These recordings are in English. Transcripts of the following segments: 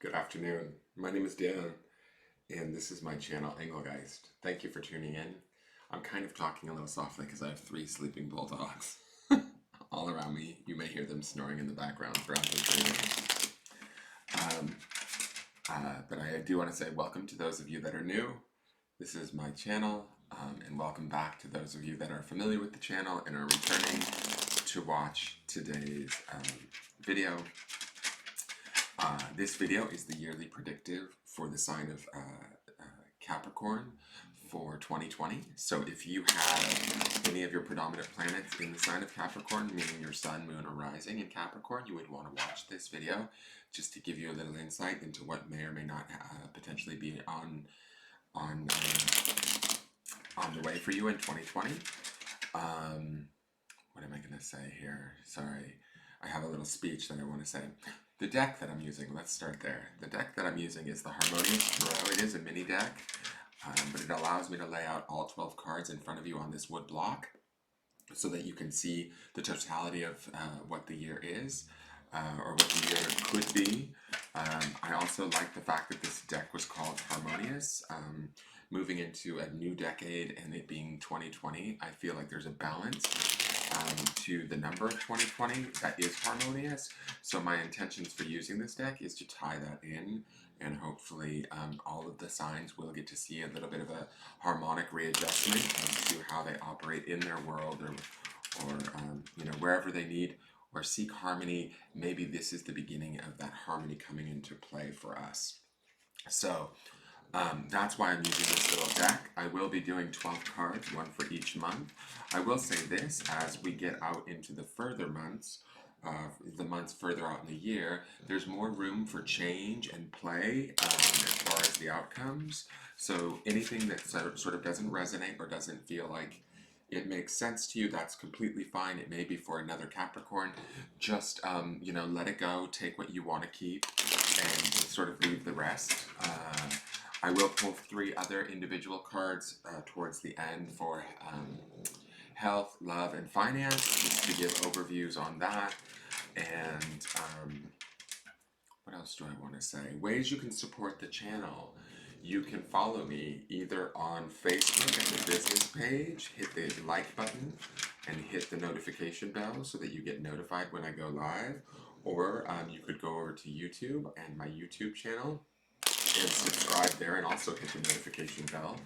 Good afternoon. My name is Dan, and this is my channel, Engelgeist. Thank you for tuning in. I'm kind of talking a little softly because I have 3 sleeping bulldogs all around me. You may hear them snoring in the background throughout the video. But I do want to say welcome to those of you that are new. This is my channel, and welcome back to those of you that are familiar with the channel and are returning to watch today's video. This video is the yearly predictive for the sign of Capricorn for 2020. So if you have any of your predominant planets in the sign of Capricorn, meaning your sun, moon, or rising in Capricorn, you would want to watch this video just to give you a little insight into what may or may not potentially be on the way for you in 2020. What am I going to say here? Sorry, I have a little speech that I want to say. The deck that I'm using, let's start there. The deck that I'm using is the Harmonious Tarot. It is a mini deck, but it allows me to lay out all 12 cards in front of you on this wood block so that you can see the totality of what the year is, or what the year could be. I also like the fact that this deck was called Harmonious. Moving into a new decade and it being 2020, I feel like there's a balance to the number of 2020 that is harmonious. So my intentions for using this deck is to tie that in, and hopefully all of the signs will get to see a little bit of a harmonic readjustment as to how they operate in their world, or wherever they need or seek harmony. Maybe this is the beginning of that harmony coming into play for us. So that's why I'm using this little deck. I will be doing 12 cards, one for each month. I will say this, as we get out into the further months, the months further out in the year, there's more room for change and play as far as the outcomes. So anything that sort of doesn't resonate or doesn't feel like it makes sense to you, that's completely fine. It may be for another Capricorn. Just, let it go. Take what you want to keep and sort of leave the rest. I will pull 3 other individual cards towards the end for health, love, and finance, just to give overviews on that. And what else do I want to say? Ways you can support the channel. You can follow me either on Facebook at the business page, hit the like button, and hit the notification bell so that you get notified when I go live. Or you could go over to YouTube and my YouTube channel and subscribe there, and also hit the notification bell.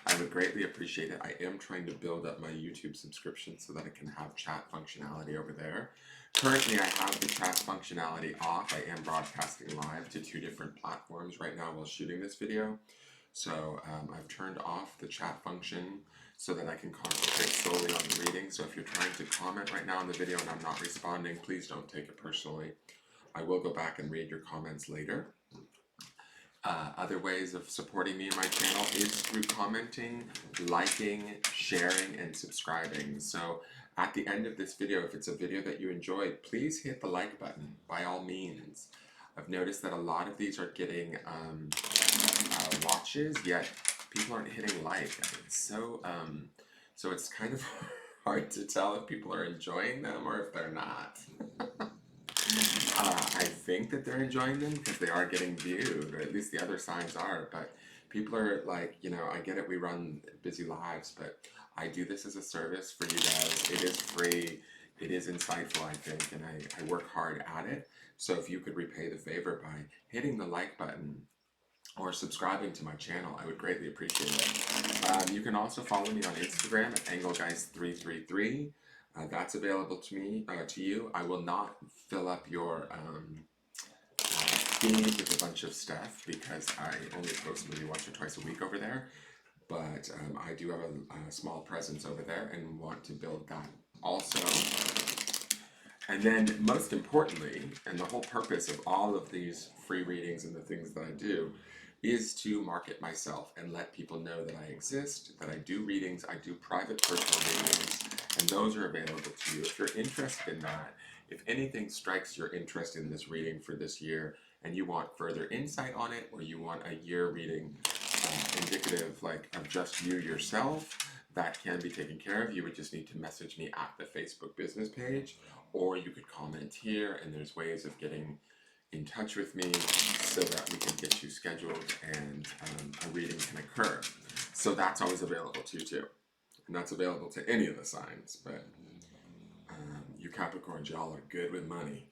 I would greatly appreciate it. I am trying to build up my YouTube subscription so that I can have chat functionality over there. Currently, I have the chat functionality off. I am broadcasting live to 2 different platforms right now while shooting this video. So I've turned off the chat function so that I can concentrate solely on the reading. So if you're trying to comment right now on the video and I'm not responding, please don't take it personally. I will go back and read your comments later. Other ways of supporting me and my channel is through commenting, liking, sharing, and subscribing. So at the end of this video, if it's a video that you enjoyed, please hit the like button by all means. I've noticed that a lot of these are getting watches, yet people aren't hitting like. So it's kind of hard to tell if people are enjoying them or if they're not. I think that they're enjoying them because they are getting viewed, or at least the other signs are, but people are like, I get it, we run busy lives, but I do this as a service for you guys. It is free, it is insightful, I think, and I work hard at it. So if you could repay the favor by hitting the like button or subscribing to my channel, I would greatly appreciate it. You can also follow me on Instagram at Engelgeist333. That's available to you. I will not fill up your feed with a bunch of stuff because I only post maybe once or twice a week over there. But I do have a small presence over there and want to build that also. And then most importantly, and the whole purpose of all of these free readings and the things that I do, is to market myself and let people know that I exist, that I do readings, I do private personal readings, and those are available to you. If you're interested in that, if anything strikes your interest in this reading for this year, and you want further insight on it, or you want a year reading indicative of just you yourself, that can be taken care of. You would just need to message me at the Facebook business page, or you could comment here, and there's ways of getting in touch with me so that we can get you scheduled and a reading can occur. So that's always available to you too. And that's available to any of the signs, but you Capricorns, y'all are good with money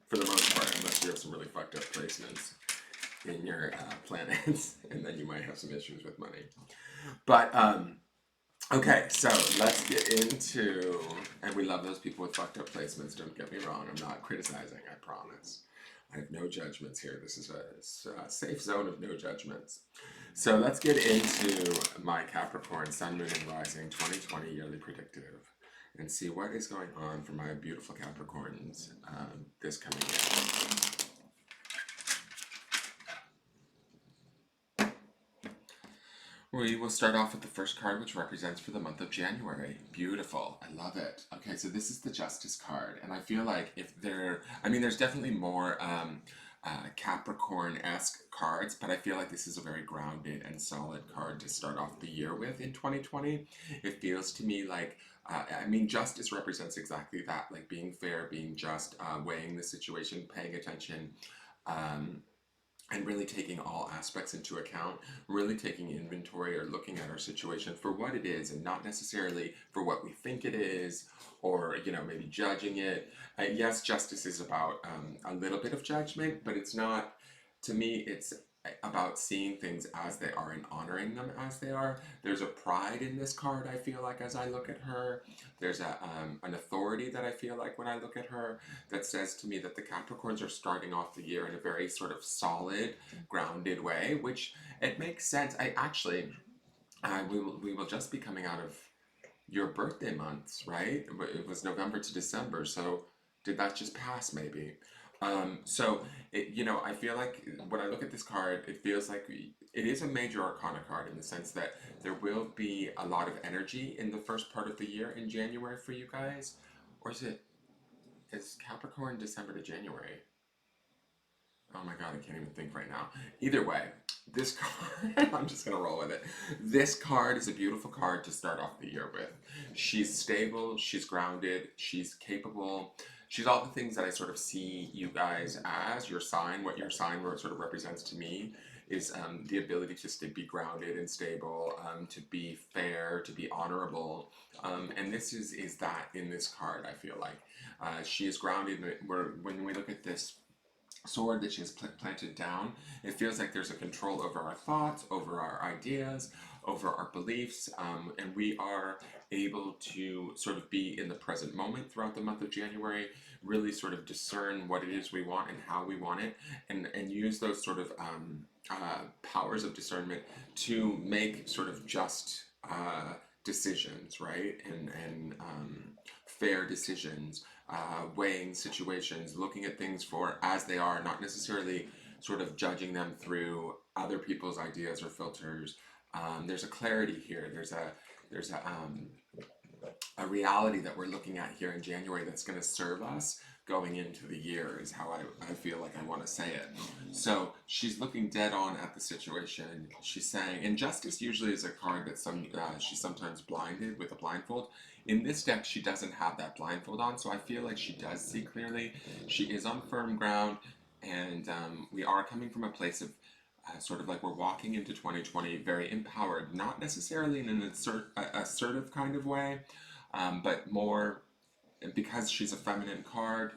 for the most part, unless you have some really fucked up placements in your planets, and then you might have some issues with money. But okay, so let's get into, and we love those people with fucked up placements, don't get me wrong, I'm not criticizing, I promise. I have no judgments here. This is a safe zone of no judgments. So let's get into my Capricorn Sun, Moon, and Rising 2020 yearly predictive and see what is going on for my beautiful Capricorns this coming year. We will start off with the first card, which represents for the month of January. Beautiful. I love it. Okay, so this is the Justice card. And I feel like there's definitely more Capricorn-esque cards, but I feel like this is a very grounded and solid card to start off the year with in 2020. It feels to me like, justice represents exactly that, like being fair, being just, weighing the situation, paying attention, and really taking all aspects into account, really taking inventory or looking at our situation for what it is and not necessarily for what we think it is, or maybe judging it. Yes, justice is about a little bit of judgment, but it's not, to me, it's about seeing things as they are and honoring them as they are. There's a pride in this card, I feel like, as I look at her. There's an authority that I feel like when I look at her that says to me that the Capricorns are starting off the year in a very sort of solid, grounded way, which it makes sense. We will just be coming out of your birthday months, right? It was November to December, so did that just pass maybe? I feel like when I look at this card, it feels like it is a major arcana card in the sense that there will be a lot of energy in the first part of the year in January for you guys. Or is Capricorn December to January? Oh my god, I can't even think right now. Either way, this card, I'm just gonna roll with it. This card is a beautiful card to start off the year with. She's stable, she's grounded, she's capable. She's all the things that I sort of see you guys as. Your sign, what your sign sort of represents to me is the ability to be grounded and stable, to be fair, to be honorable. And this is that in this card, I feel like. She is grounded. When we look at this sword that she has planted down, it feels like there's a control over our thoughts, over our ideas, over our beliefs, and we are able to sort of be in the present moment throughout the month of January, really sort of discern what it is we want and how we want it, and use those sort of powers of discernment to make sort of just decisions, right? And fair decisions, weighing situations, looking at things for as they are, not necessarily sort of judging them through other people's ideas or filters. There's a clarity here. There's a reality that we're looking at here in January that's going to serve us going into the year, is how I feel like I want to say it. So she's looking dead on at the situation. She's saying, and justice usually is a card that she's sometimes blinded with a blindfold. In this deck, she doesn't have that blindfold on, so I feel like she does see clearly. She is on firm ground, and we are coming from a place of sort of like we're walking into 2020 very empowered, not necessarily in an assertive kind of way, but more because she's a feminine card.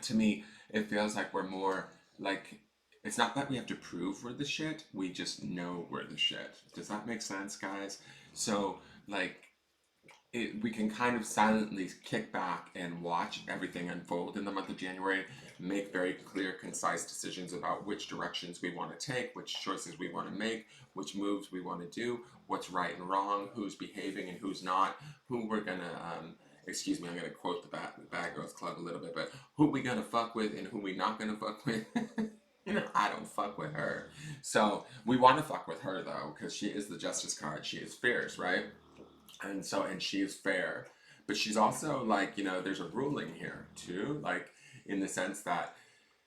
To me, it feels like we're more like, it's not that we have to prove we're the shit, we just know we're the shit. Does that make sense, guys? So, like, we can kind of silently kick back and watch everything unfold in the month of January, make very clear, concise decisions about which directions we want to take, which choices we want to make, which moves we want to do, what's right and wrong, who's behaving and who's not, who we're going to, excuse me, I'm going to quote the Bad Girls Club a little bit, but who we going to fuck with and who we not going to fuck with. I don't fuck with her. So we want to fuck with her, though, because she is the Justice card. She is fierce, right? And she is fair, but she's also like, there's a ruling here too, like in the sense that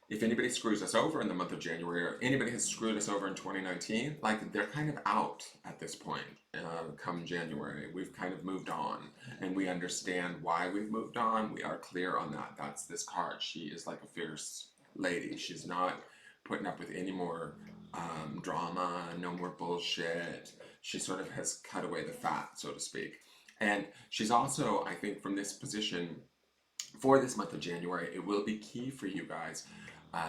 if anybody screws us over in the month of January, or anybody has screwed us over in 2019, like they're kind of out at this point. Come January, we've kind of moved on, and we understand why we've moved on. We are clear on that. That's this card. She is like a fierce lady. She's not putting up with any more drama, no more bullshit. She sort of has cut away the fat, so to speak. And she's also, I think, from this position for this month of January, it will be key for you guys.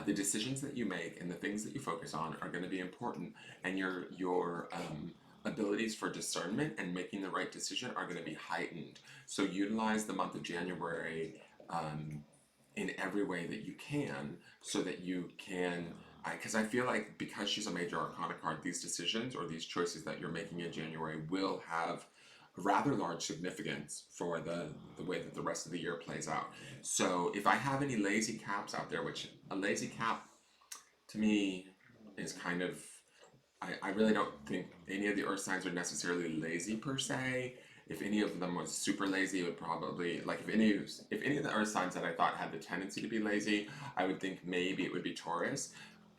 The decisions that you make and the things that you focus on are going to be important, and your abilities for discernment and making the right decision are going to be heightened. So utilize the month of January in every way that you can, so that you can. Because I feel like because she's a major arcana card, these decisions or these choices that you're making in January will have rather large significance for the way that the rest of the year plays out. So if I have any lazy caps out there, which a lazy cap to me is kind of, I really don't think any of the earth signs are necessarily lazy per se. If any of them was super lazy, it would probably, like if any of the earth signs that I thought had the tendency to be lazy, I would think maybe it would be Taurus.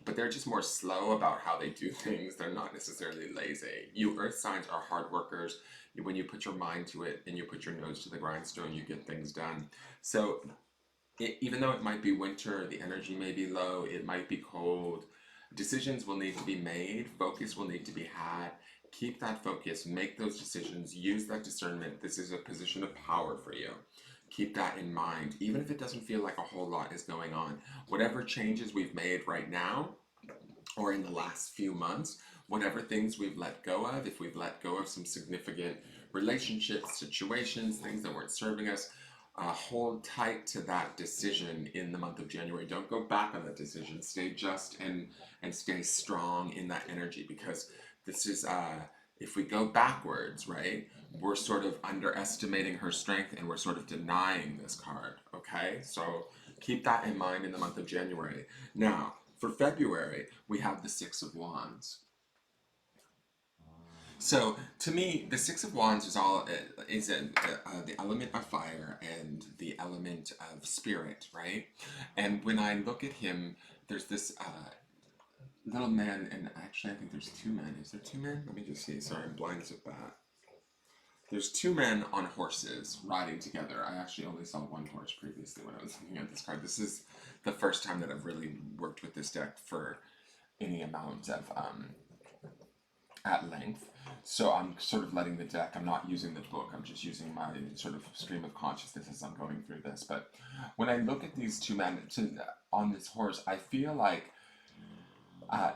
But they're just more slow about how they do things. They're not necessarily lazy. You earth signs are hard workers. When you put your mind to it and you put your nose to the grindstone, you get things done. So even though it might be winter, the energy may be low, it might be cold, decisions will need to be made, focus will need to be had. Keep that focus, make those decisions, use that discernment. This is a position of power for you. Keep that in mind, even if it doesn't feel like a whole lot is going on. Whatever changes we've made right now, or in the last few months, whatever things we've let go of, if we've let go of some significant relationships, situations, things that weren't serving us, hold tight to that decision in the month of January. Don't go back on that decision. Stay just and stay strong in that energy, because this is if we go backwards, right, we're sort of underestimating her strength and we're sort of denying this card. Okay, so keep that in mind in the month of January. Now, for February, we have the Six of Wands. So to me, the Six of Wands is all is the element of fire and the element of spirit, right? And when I look at him, there's this little man, and actually I think there's two men. Is there two men? Let me just see. Sorry, I'm blind as a bat. There's two men on horses riding together. I actually only saw one horse previously when I was looking at this card. This is the first time that I've really worked with this deck for any amount of at length. So I'm sort of letting the deck, I'm not using the book, I'm just using my sort of stream of consciousness as I'm going through this. But when I look at these two men on this horse, I feel like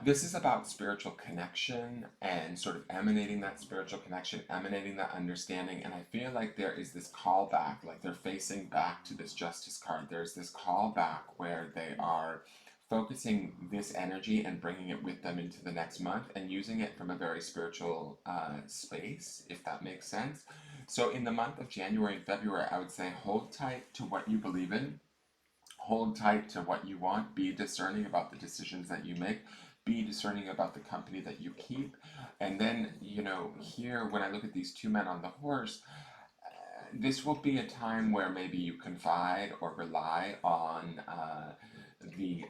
this is about spiritual connection and sort of emanating that spiritual connection, emanating that understanding. And I feel like there is this call back, like they're facing back to this justice card. There's this call back where they are focusing this energy and bringing it with them into the next month and using it from a very spiritual space, if that makes sense. So in the month of January and February, I would say hold tight to what you believe in. Hold tight to what you want. Be discerning about the decisions that you make. Be discerning about the company that you keep. And then, here, when I look at these two men on the horse, this will be a time where maybe you confide or rely on the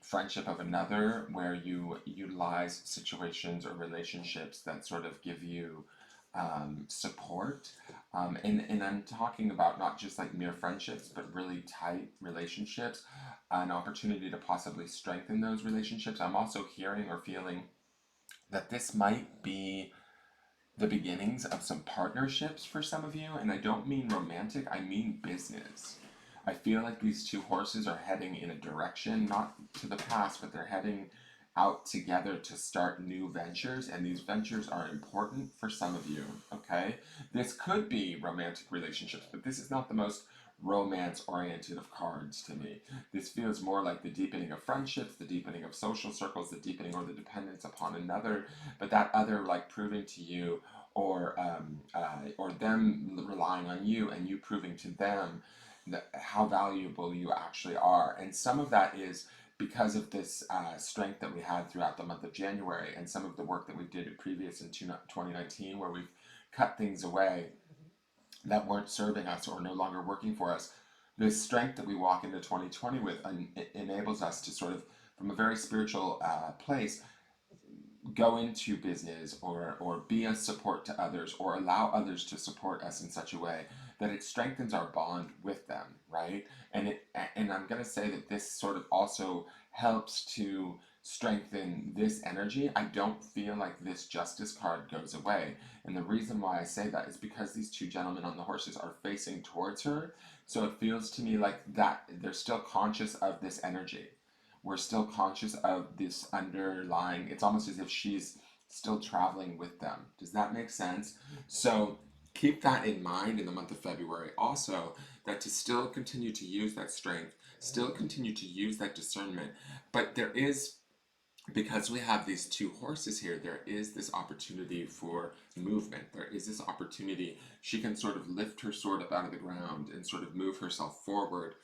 friendship of another, where you utilize situations or relationships that sort of give you support. And I'm talking about not just like mere friendships, but really tight relationships, an opportunity to possibly strengthen those relationships. I'm also hearing or feeling that this might be the beginnings of some partnerships for some of you, and I don't mean romantic, I mean business. I feel like these two horses are heading in a direction, not to the past, but they're heading out together to start new ventures, and these ventures are important for some of you, okay? This could be romantic relationships, but this is not the most romance-oriented of cards to me. This feels more like the deepening of friendships, the deepening of social circles, the deepening or the dependence upon another, but that other like proving to you or them relying on you and you proving to them how valuable you actually are. And some of that is because of this strength that we had throughout the month of January and some of the work that we did previous in 2019, where we've cut things away that weren't serving us or no longer working for us. This strength that we walk into 2020 with enables us to sort of, from a very spiritual place, go into business or be a support to others or allow others to support us in such a way that it strengthens our bond with them, right? And I'm going to say that this sort of also helps to strengthen this energy. I don't feel like this Justice card goes away. And the reason why I say that is because these two gentlemen on the horses are facing towards her. So it feels to me like that they're still conscious of this energy. We're still conscious of this underlying, it's almost as if she's still traveling with them. Does that make sense? So keep that in mind in the month of February. Also, that to still continue to use that strength, still continue to use that discernment. But there is, because we have these two horses here, there is this opportunity for movement. There is this opportunity. She can sort of lift her sword up out of the ground and sort of move herself forward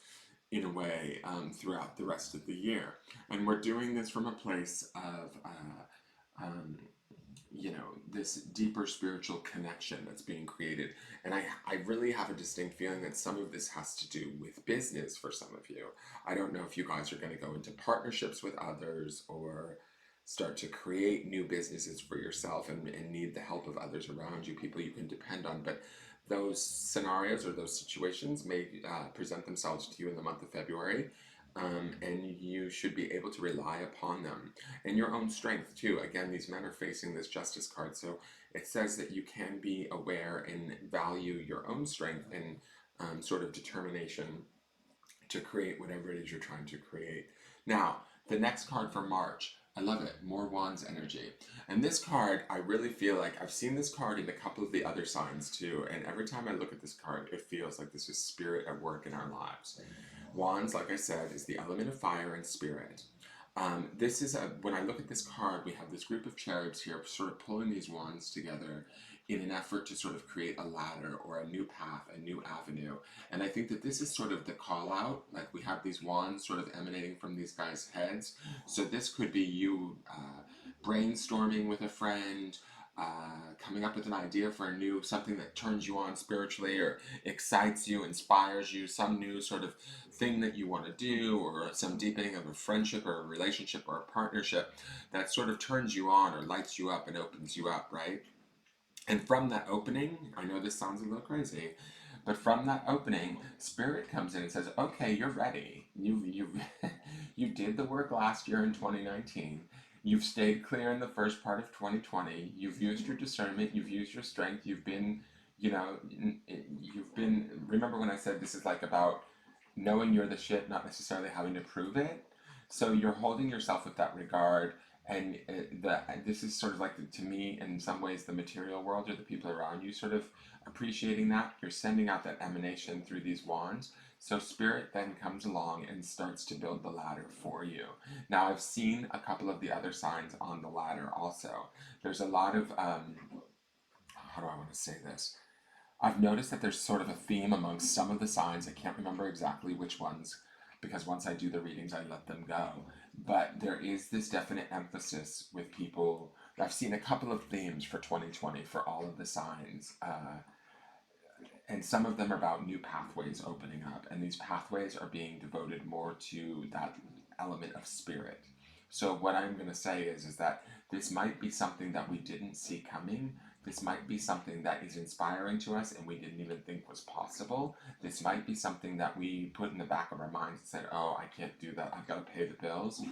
in a way throughout the rest of the year. And we're doing this from a place of this deeper spiritual connection that's being created. And I really have a distinct feeling that some of this has to do with business for some of you. I don't know if you guys are going to go into partnerships with others or start to create new businesses for yourself and need the help of others around you, people you can depend on. But those scenarios or those situations may present themselves to you in the month of February. And you should be able to rely upon them and your own strength too. Again, these men are facing this Justice card, so it says that you can be aware and value your own strength and sort of determination to create whatever it is you're trying to create. Now, the next card for March, I love it, more Wands energy. And this card, I really feel like I've seen this card in a couple of the other signs too, and every time I look at this card, it feels like this is spirit at work in our lives. Wands, like I said, is the element of fire and spirit. This is when I look at this card, we have this group of cherubs here sort of pulling these wands together in an effort to sort of create a ladder or a new path, a new avenue. And I think that this is sort of the call out, like we have these wands sort of emanating from these guys' heads. So this could be you brainstorming with a friend, coming up with an idea for a new something that turns you on spiritually or excites you, inspires you, some new sort of thing that you want to do, or some deepening of a friendship or a relationship or a partnership that sort of turns you on or lights you up and opens you up, right? And from that opening, I know this sounds a little crazy, but from that opening, Spirit comes in and says, "Okay, you're ready. You you did the work last year in 2019. You've stayed clear in the first part of 2020. You've used your discernment. You've used your strength. You've been, you've been. Remember when I said this is like about knowing you're the shit, not necessarily having to prove it. So you're holding yourself with that regard." And this is sort of like, to me, in some ways, the material world or the people around you sort of appreciating that. You're sending out that emanation through these wands. So Spirit then comes along and starts to build the ladder for you. Now, I've seen a couple of the other signs on the ladder also. There's a lot of, how do I want to say this? I've noticed that there's sort of a theme amongst some of the signs. I can't remember exactly which ones, because once I do the readings, I let them go. But there is this definite emphasis with people. I've seen a couple of themes for 2020 for all of the signs. And some of them are about new pathways opening up. And these pathways are being devoted more to that element of spirit. So what I'm going to say is that this might be something that we didn't see coming. This might be something that is inspiring to us and we didn't even think was possible. This might be something that we put in the back of our minds and said, "Oh, I can't do that. I've got to pay the bills."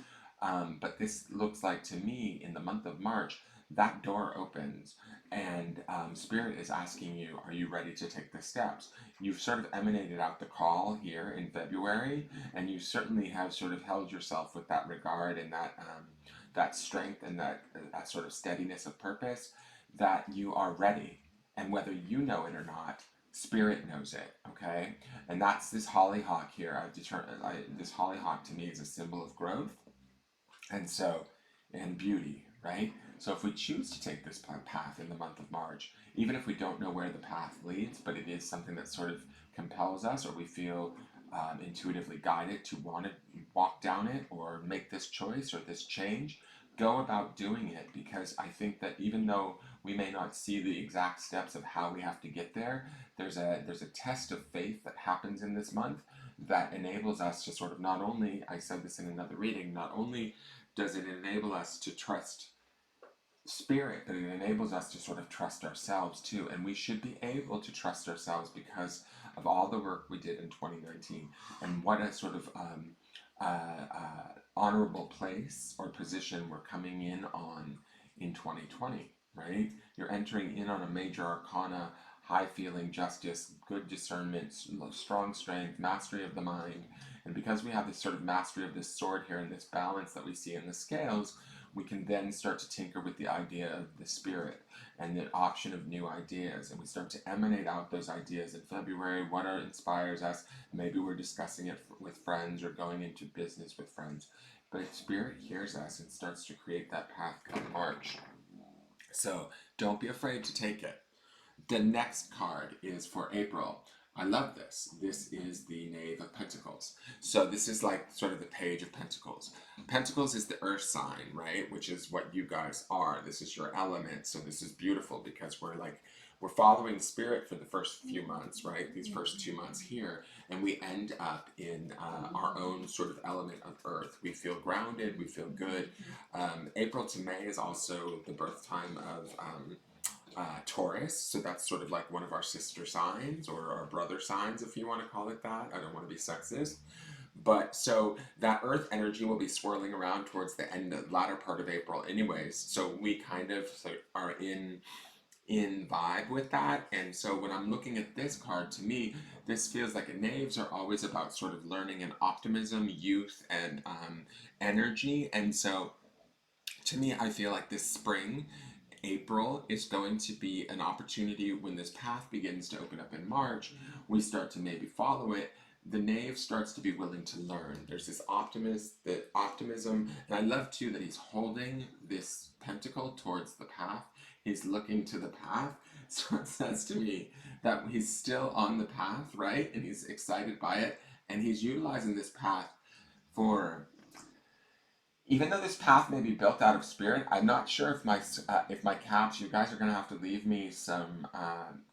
But this looks like, to me, in the month of March, that door opens and Spirit is asking you, are you ready to take the steps? You've sort of emanated out the call here in February, and you certainly have sort of held yourself with that regard and that strength and that sort of steadiness of purpose, that you are ready. And whether you know it or not, Spirit knows it, okay? And that's this hollyhock here. This hollyhock to me is a symbol of growth and beauty, right? So if we choose to take this path in the month of March, even if we don't know where the path leads, but it is something that sort of compels us, or we feel intuitively guided to want to walk down it or make this choice or this change, go about doing it, because I think that even though we may not see the exact steps of how we have to get there, there's a test of faith that happens in this month that enables us to sort of, not only, I said this in another reading, not only does it enable us to trust spirit, but it enables us to sort of trust ourselves too. And we should be able to trust ourselves because of all the work we did in 2019 and what a sort of honorable place or position we're coming in 2020, right? You're entering in on a major arcana, high feeling, justice, good discernment, strong strength, mastery of the mind. And because we have this sort of mastery of this sword here and this balance that we see in the scales, we can then start to tinker with the idea of the spirit and the option of new ideas. And we start to emanate out those ideas in February. What inspires us? Maybe we're discussing it with friends or going into business with friends. But spirit hears us and starts to create that path come March. So don't be afraid to take it. The next card is for April. I love this. This is the Knave of Pentacles. So this is like sort of the Page of Pentacles. Pentacles is the earth sign, right? Which is what you guys are. This is your element. So this is beautiful because we're following spirit for the first few months, right? These first 2 months here. And we end up in our own sort of element of earth. We feel grounded. We feel good. April to May is also the birth time of Taurus, so that's sort of like one of our sister signs or our brother signs, if you want to call it that. I don't want to be sexist, but so that earth energy will be swirling around towards the latter part of April anyways, so we kind of are in vibe with that. And so when I'm looking at this card, to me this feels like knaves are always about sort of learning and optimism, youth, and energy. And so to me, I feel like this spring, April, is going to be an opportunity when this path begins to open up in March. We start to maybe follow it. The knave starts to be willing to learn. There's this optimism, and I love too that he's holding this pentacle towards the path. He's looking to the path, so it says to me that he's still on the path, right? And he's excited by it, and he's utilizing this path for. Even though this path may be built out of spirit, I'm not sure if my caps, you guys are gonna have to leave me some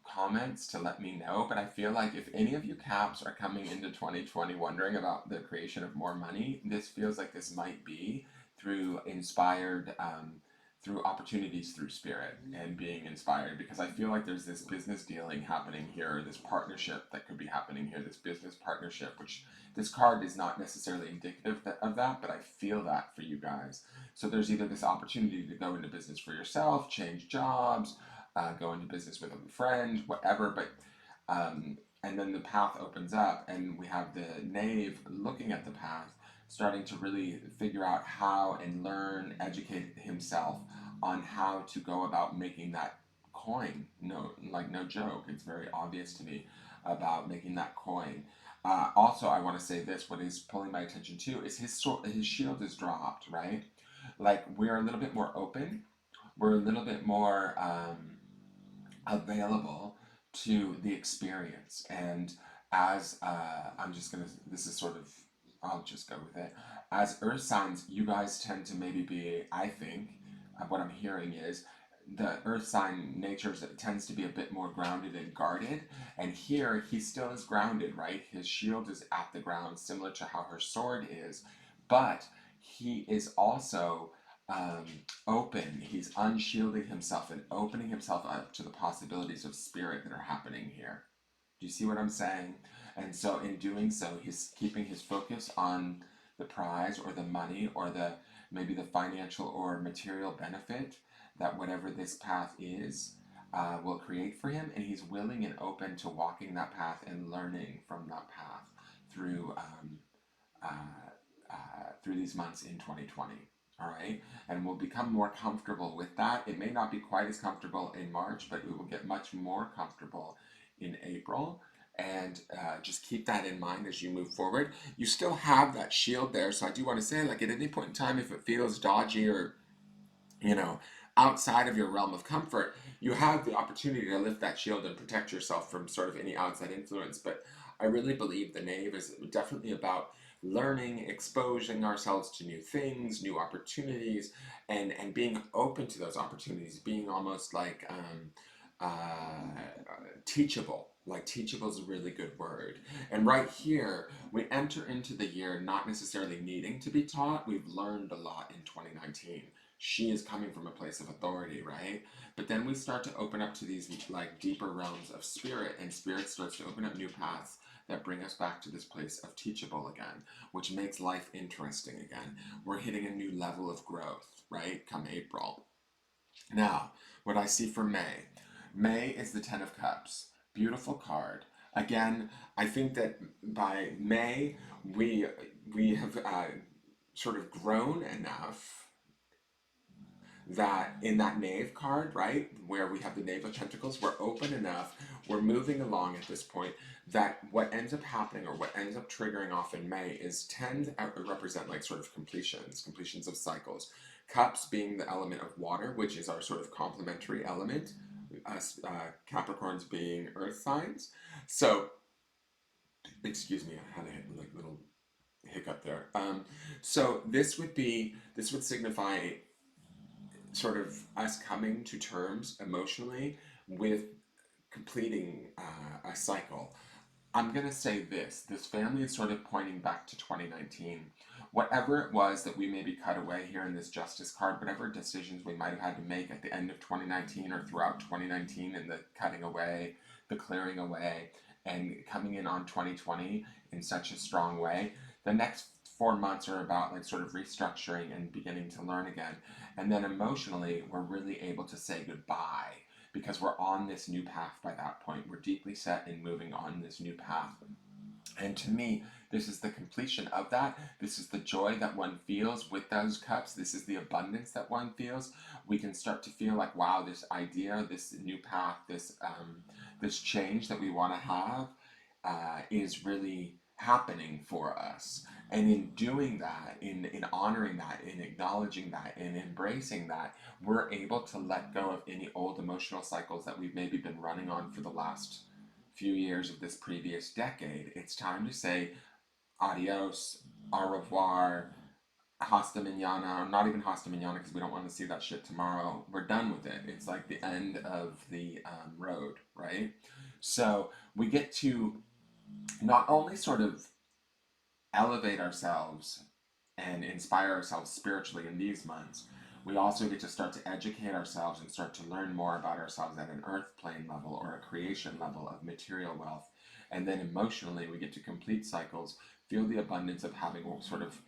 comments to let me know. But I feel like if any of you caps are coming into 2020 wondering about the creation of more money, this feels like this might be through inspired, through opportunities through spirit and being inspired. Because I feel like there's this business dealing happening here, this partnership that could be happening here, this business partnership, which this card is not necessarily indicative of that, but I feel that for you guys. So there's either this opportunity to go into business for yourself, change jobs, go into business with a friend, whatever, but and then the path opens up and we have the knave looking at the path, starting to really figure out how and learn, educate himself on how to go about making that coin. No joke, it's very obvious to me about making that coin. Also, I want to say this, what is pulling my attention too is his shield is dropped, right? Like, we're a little bit more open, we're a little bit more available to the experience. And as this is sort of, I'll just go with it. As earth signs, you guys tend to maybe be, I think, what I'm hearing is, the earth sign nature tends to be a bit more grounded and guarded, and here he still is grounded, right? His shield is at the ground, similar to how her sword is, but he is also open. He's unshielding himself and opening himself up to the possibilities of spirit that are happening here. Do you see what I'm saying? And so in doing so, he's keeping his focus on the prize or the money or maybe the financial or material benefit that whatever this path is will create for him, and he's willing and open to walking that path and learning from that path through these months in 2020. All right, and we'll become more comfortable with that. It may not be quite as comfortable in March, but we will get much more comfortable in April. And just keep that in mind as you move forward. You still have that shield there, so I do want to say, like, at any point in time, if it feels dodgy or outside of your realm of comfort, you have the opportunity to lift that shield and protect yourself from sort of any outside influence. But I really believe the knave is definitely about learning, exposing ourselves to new things, new opportunities, and being open to those opportunities, being almost like teachable. Like, teachable is a really good word. And right here, we enter into the year not necessarily needing to be taught. We've learned a lot in 2019. she is coming from a place of authority, right? But then we start to open up to these like deeper realms of spirit, and spirit starts to open up new paths that bring us back to this place of teachable again, which makes life interesting again. We're hitting a new level of growth, right? Come April. Now, what I see for May. May is the Ten of Cups. Beautiful card. Again, I think that by May we have sort of grown enough that in that knave card, right, where we have the knave of pentacles, we're open enough, we're moving along at this point, that what ends up happening or what ends up triggering off in May is tend to represent like sort of completions of cycles. Cups being the element of water, which is our sort of complementary element, us Capricorns being earth signs. So, excuse me, I had a like little hiccup there. So this would signify sort of us coming to terms emotionally with completing a cycle. I'm going to say this family is sort of pointing back to 2019. Whatever it was that we maybe cut away here in this justice card, whatever decisions we might have had to make at the end of 2019 or throughout 2019 and the cutting away, the clearing away, and coming in on 2020 in such a strong way, the next 4 months are about like sort of restructuring and beginning to learn again. And then emotionally, we're really able to say goodbye because we're on this new path by that point. We're deeply set in moving on this new path. And to me, this is the completion of that. This is the joy that one feels with those cups. This is the abundance that one feels. We can start to feel like, wow, this idea, this new path, this change that we want to have is really happening for us. And in doing that, in honoring that, in acknowledging that, in embracing that, we're able to let go of any old emotional cycles that we've maybe been running on for the last few years of this previous decade. It's time to say adios, au revoir, hasta mañana, not even hasta mañana because we don't want to see that shit tomorrow. We're done with it. It's like the end of the road, right? So we get to not only sort of elevate ourselves and inspire ourselves spiritually in these months, we also get to start to educate ourselves and start to learn more about ourselves at an earth plane level or a creation level of material wealth. And then emotionally, we get to complete cycles, feel the abundance of having sort of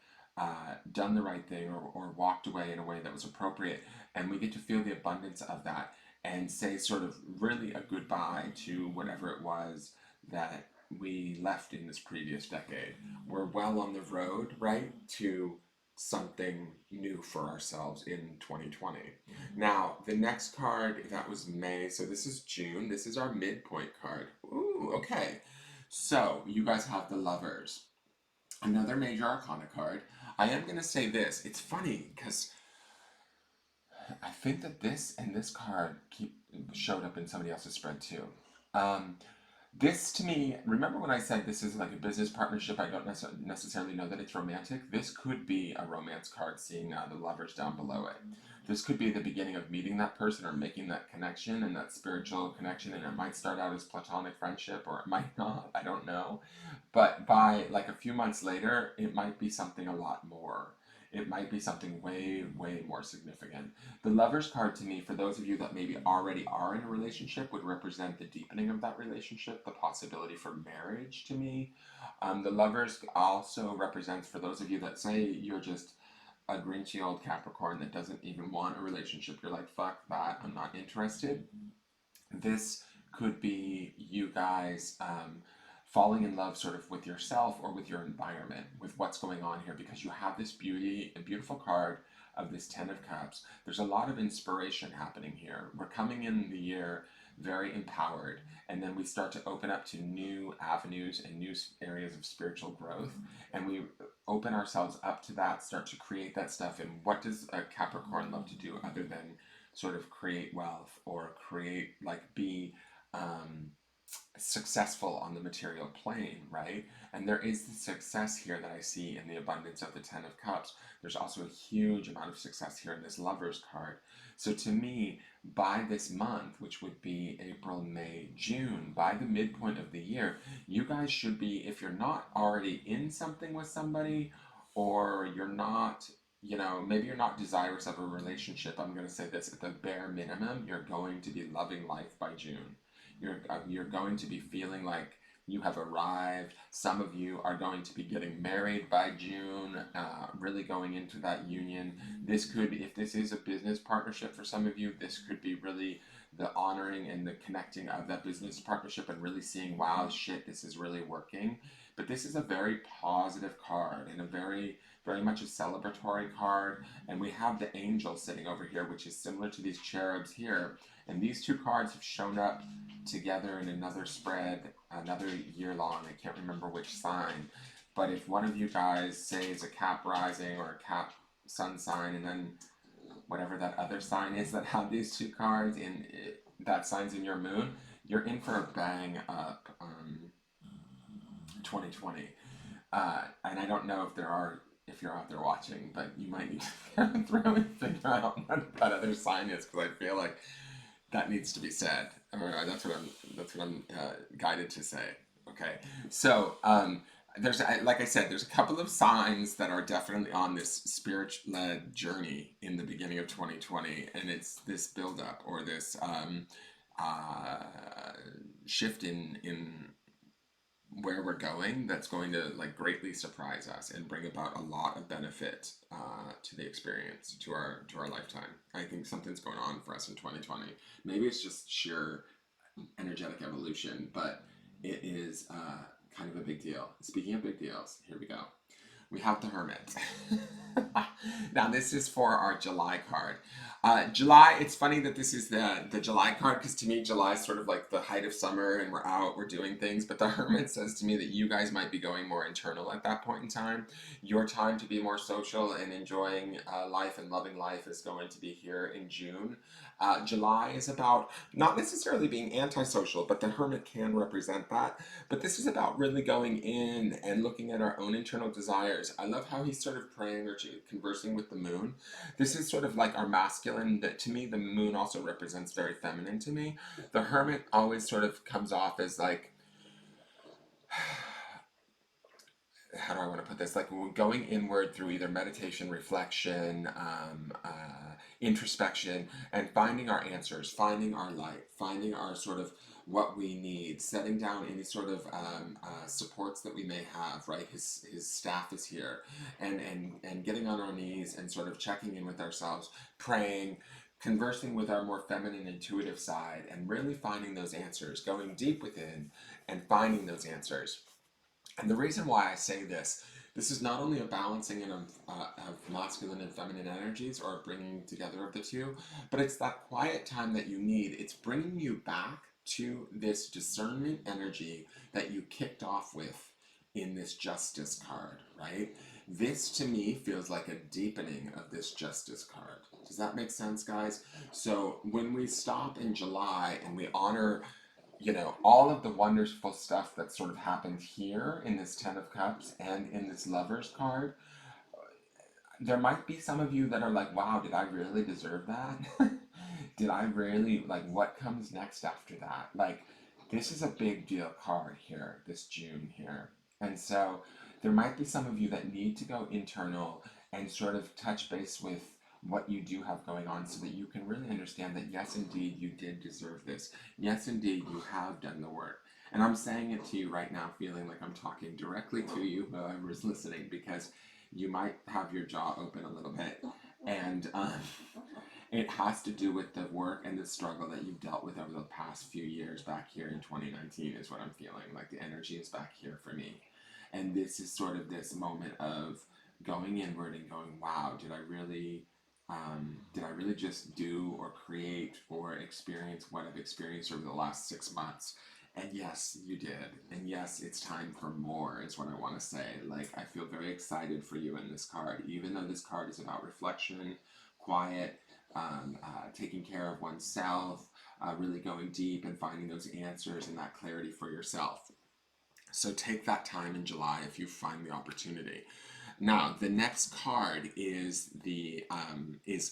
done the right thing or walked away in a way that was appropriate. And we get to feel the abundance of that and say sort of really a goodbye to whatever it was that we left in this previous decade. We're well on the road, right, to something new for ourselves in 2020. Now, the next card, that was May, so this is June. This is our midpoint card. Ooh, okay. So, you guys have the Lovers. Another major arcana card. I am going to say this. It's funny because I think that this and this card showed up in somebody else's spread too. This to me, remember when I said this is like a business partnership, I don't necessarily know that it's romantic. This could be a romance card, seeing the Lovers down below it. This could be the beginning of meeting that person or making that connection and that spiritual connection, and it might start out as platonic friendship or it might not, I don't know. But by like a few months later, it might be something a lot more. It might be something way, way more significant. The Lovers card to me, for those of you that maybe already are in a relationship, would represent the deepening of that relationship, the possibility for marriage to me. The Lovers also represents, for those of you that say you're just a grinchy old Capricorn that doesn't even want a relationship, you're like, fuck that, I'm not interested. This could be you guys falling in love sort of with yourself or with your environment, with what's going on here, because you have this a beautiful card of this Ten of Cups. There's a lot of inspiration happening here. We're coming in the year very empowered, and then we start to open up to new avenues and new areas of spiritual growth, and we open ourselves up to that, start to create that stuff. And what does a Capricorn love to do other than sort of create wealth or create, like, be successful on the material plane, right? And there is the success here that I see in the abundance of the Ten of Cups. There's also a huge amount of success here in this Lovers card. So to me, by this month, which would be April, May, June, by the midpoint of the year, you guys should be, if you're not already in something with somebody, or you're not you know, maybe you're not desirous of a relationship. I'm going to say this, at the bare minimum, you're going to be loving life by June. You're going to be feeling like you have arrived. Some of you are going to be getting married by June, really going into that union. This could, if this is a business partnership for some of you, this could be really the honoring and the connecting of that business partnership and really seeing, wow, shit, this is really working. But this is a very positive card and a very much a celebratory card. And we have the angel sitting over here, which is similar to these cherubs here. And these two cards have shown up together in another spread, another year long. I can't remember which sign. But if one of you guys, say, is a Cap rising or a Cap sun sign, and then whatever that other sign is that have these two cards in that sign's in your moon, you're in for a bang up 2020. And I don't know if you're out there watching, but you might need to throw and figure out what that other sign is, because I feel like that needs to be said. Or that's what I'm guided to say. Okay, so there's, like I said, there's a couple of signs that are definitely on this spirit-led journey in the beginning of 2020, and it's this build-up or this uh, shift in where we're going that's going to like greatly surprise us and bring about a lot of benefit to the experience, to our lifetime. I think something's going on for us in 2020. Maybe it's just sheer energetic evolution, but it is kind of a big deal. Speaking of big deals, here we go. We have the Hermit. Now this is for our July card. July, it's funny that this is the July card, because to me July is sort of like the height of summer and we're out, we're doing things, but the Hermit says to me that you guys might be going more internal at that point in time. Your time to be more social and enjoying life and loving life is going to be here in June. July is about not necessarily being antisocial, but the Hermit can represent that. But this is about really going in and looking at our own internal desires. I love how he's sort of praying or conversing with the moon. This is sort of like our masculine, that to me, the moon also represents very feminine to me. The Hermit always sort of comes off as like, how do I want to put this? Like going inward through either meditation, reflection, introspection, and finding our answers, finding our light, finding our sort of what we need, setting down any sort of supports that we may have. Right, his staff is here, and getting on our knees and sort of checking in with ourselves, praying. Conversing with our more feminine, intuitive side, and really finding those answers, going deep within and finding those answers. And the reason why I say this is not only a balancing of masculine and feminine energies, or a bringing together of the two, but it's that quiet time that you need. It's bringing you back to this discernment energy that you kicked off with in this Justice card, right? This to me feels like a deepening of this Justice card. Does that make sense, guys? So when we stop in July and we honor, you know, all of the wonderful stuff that sort of happened here in this Ten of Cups and in this Lovers card, there might be some of you that are like, wow, did I really deserve that? Did I really, like, what comes next after that? Like, this is a big deal card here, this June here. And so there might be some of you that need to go internal and sort of touch base with what you do have going on, so that you can really understand that yes, indeed, you did deserve this. Yes, indeed, you have done the work. And I'm saying it to you right now, feeling like I'm talking directly to you, whoever's listening, because you might have your jaw open a little bit. And it has to do with the work and the struggle that you've dealt with over the past few years. Back here in 2019 is what I'm feeling. Like the energy is back here for me. And this is sort of this moment of going inward and going, wow, did I really just do or create or experience what I've experienced over the last 6 months? And yes, you did. And yes, it's time for more, is what I want to say. Like, I feel very excited for you in this card, even though this card is about reflection, quiet, taking care of oneself, really going deep and finding those answers and that clarity for yourself. So take that time in July if you find the opportunity. Now, the next card is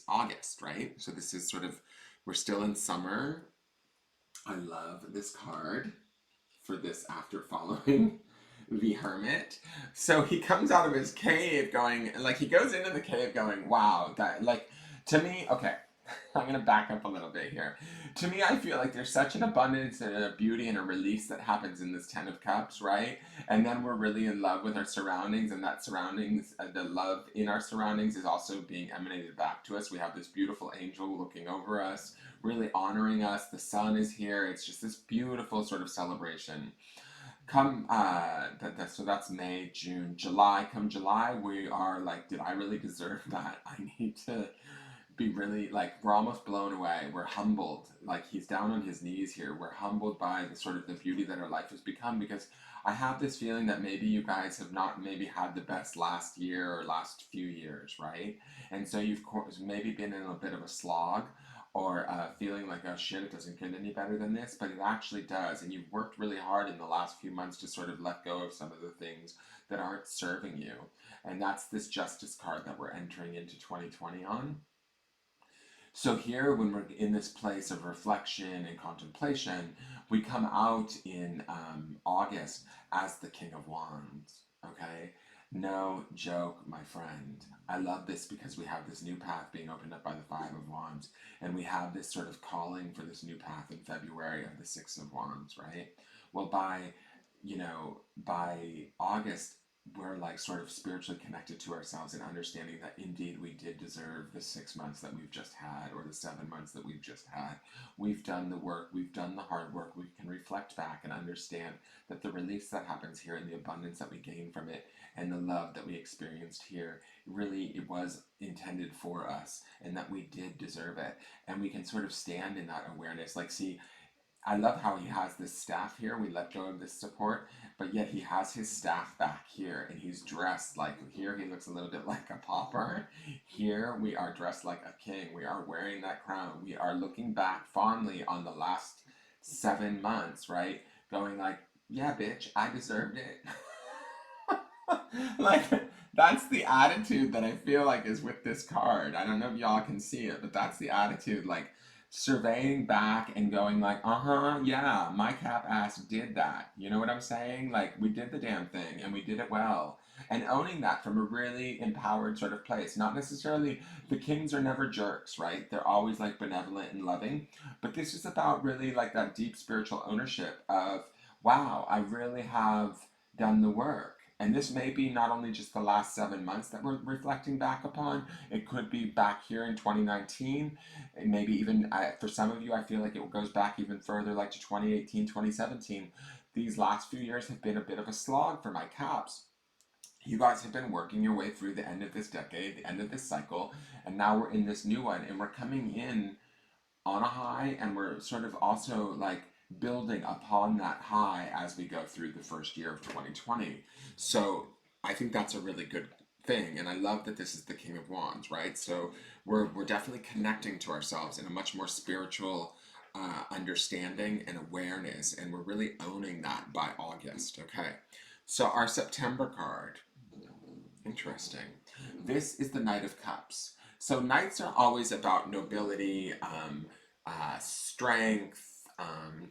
August, right? So this is sort of, we're still in summer. I love this card for this after following. the Hermit. So he comes out of his cave going, like, he goes into the cave going, wow, that, like, to me, okay, I'm gonna back up a little bit here. To me, I feel like there's such an abundance and a beauty and a release that happens in this Ten of Cups, right? And then we're really in love with our surroundings, and that surroundings, the love in our surroundings is also being emanated back to us. We have this beautiful angel looking over us, really honoring us. The sun is here. It's just this beautiful sort of celebration. Come, so that's May, June, July. Come July, we are like, did I really deserve that? I need to be really, like, we're almost blown away. We're humbled. Like, he's down on his knees here. We're humbled by the sort of the beauty that our life has become, because I have this feeling that maybe you guys have not maybe had the best last year or last few years, right? And so you've maybe been in a bit of a slog, or feeling like, oh shit, it doesn't get any better than this, but it actually does. And you've worked really hard in the last few months to sort of let go of some of the things that aren't serving you. And that's this Justice card that we're entering into 2020 on. So here, when we're in this place of reflection and contemplation, we come out in August as the King of Wands. Okay, no joke, my friend. I love this because we have this new path being opened up by the Five of Wands, and we have this sort of calling for this new path in February of the Six of Wands, right? Well, by August, we're like sort of spiritually connected to ourselves and understanding that indeed we did deserve the 6 months that we've just had, or the 7 months that we've just had. We've done the work, we've done the hard work. We can reflect back and understand that the release that happens here and the abundance that we gain from it and the love that we experienced here, really, it was intended for us, and that we did deserve it. And we can sort of stand in that awareness. Like, see, I love how he has this staff here. We let go of this support, but yet he has his staff back here, and he's dressed like, here he looks a little bit like a pauper. Here we are dressed like a king. We are wearing that crown. We are looking back fondly on the last 7 months, right? Going like, yeah, bitch, I deserved it. Like, that's the attitude that I feel like is with this card. I don't know if y'all can see it, but that's the attitude. Like, surveying back and going like, uh-huh, yeah, my cap ass did that. You know what I'm saying? Like, we did the damn thing and we did it well. And owning that from a really empowered sort of place. Not necessarily, the kings are never jerks, right? They're always like benevolent and loving. But this is about really like that deep spiritual ownership of, wow, I really have done the work. And this may be not only just the last 7 months that we're reflecting back upon, it could be back here in 2019. And maybe even, for some of you, I feel like it goes back even further, like to 2018, 2017. These last few years have been a bit of a slog for my caps. You guys have been working your way through the end of this decade, the end of this cycle, and now we're in this new one, and we're coming in on a high, and we're sort of also like building upon that high as we go through the first year of 2020. So I think that's a really good thing, and I love that this is the King of Wands, right? So we're definitely connecting to ourselves in a much more spiritual understanding and awareness, and we're really owning that by August. Okay, so our September card, interesting. This is the Knight of Cups. So knights are always about nobility, strength.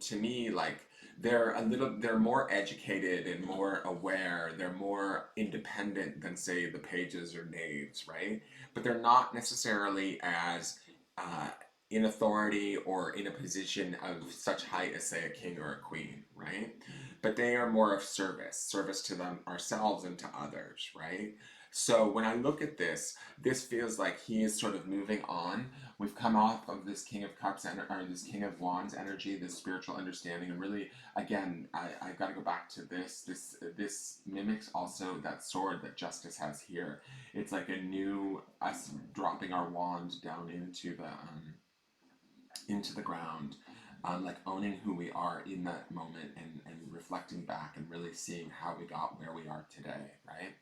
To me, like, they're more educated and more aware. They're more independent than, say, the pages or knaves, right? But they're not necessarily as uh, in authority or in a position of such height as, say, a king or a queen, right? But they are more of service to them ourselves and to others, right? So when I look at this feels like he is sort of moving on. We've come off of this King of Cups or this King of Wands energy, this spiritual understanding, and really, again, I've got to go back to this. This mimics also that sword that Justice has here. It's like a new us dropping our wand down into the ground, like owning who we are in that moment, and reflecting back and really seeing how we got where we are today, right?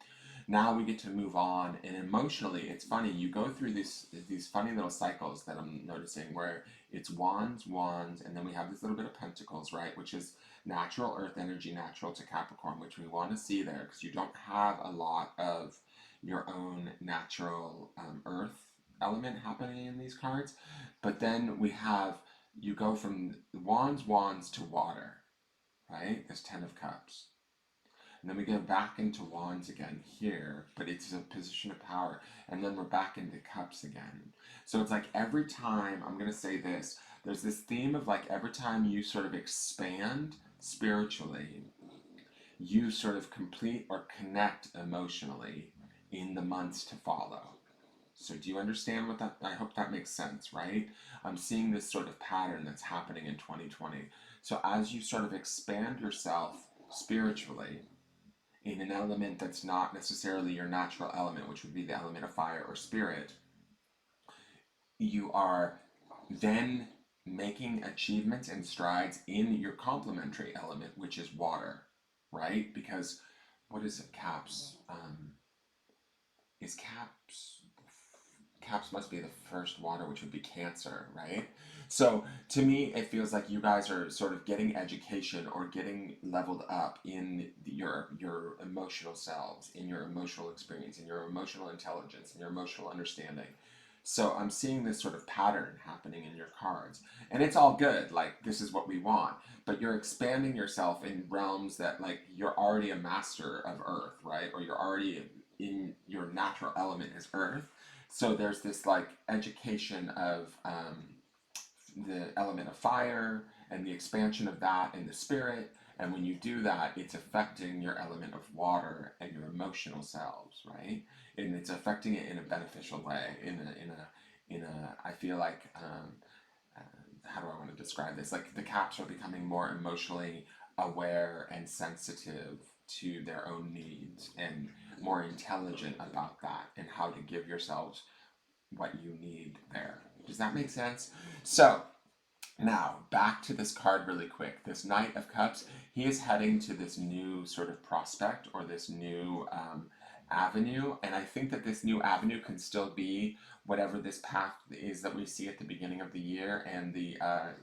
Now we get to move on, and emotionally, it's funny. You go through these funny little cycles that I'm noticing, where it's wands, wands, and then we have this little bit of pentacles, right? Which is natural earth energy, natural to Capricorn, which we want to see there because you don't have a lot of your own natural earth element happening in these cards. But then we have, you go from wands, wands to water, right? This Ten of Cups. and then we go back into Wands again here, but it's a position of power, and then we're back into Cups again. So it's like every time, I'm going to say this, there's this theme of like every time you sort of expand spiritually, you sort of complete or connect emotionally in the months to follow. So do you understand what that, I hope that makes sense, right? I'm seeing this sort of pattern that's happening in 2020. So as you sort of expand yourself spiritually in an element that's not necessarily your natural element, which would be the element of fire or spirit, you are then making achievements and strides in your complementary element, which is water, right? Because what is it? Caps. Is caps? Caps must be the first water, which would be Cancer, right? So to me, it feels like you guys are sort of getting education or getting leveled up in your emotional selves, in your emotional experience, in your emotional intelligence, in your emotional understanding. So I'm seeing this sort of pattern happening in your cards, and it's all good. Like this is what we want, but you're expanding yourself in realms that like you're already a master of Earth, right? Or you're already in your natural element is Earth. So there's this like education of the element of fire and the expansion of that in the spirit. And when you do that, it's affecting your element of water and your emotional selves, right? And it's affecting it in a beneficial way. I feel like, how do I want to describe this? Like the caps are becoming more emotionally aware and sensitive to their own needs and more intelligent about that and how to give yourselves what you need there. Does that make sense? So now back to this card really quick. This Knight of Cups, he is heading to this new sort of prospect or this new avenue, and I think that this new avenue can still be whatever this path is that we see at the beginning of the year, and the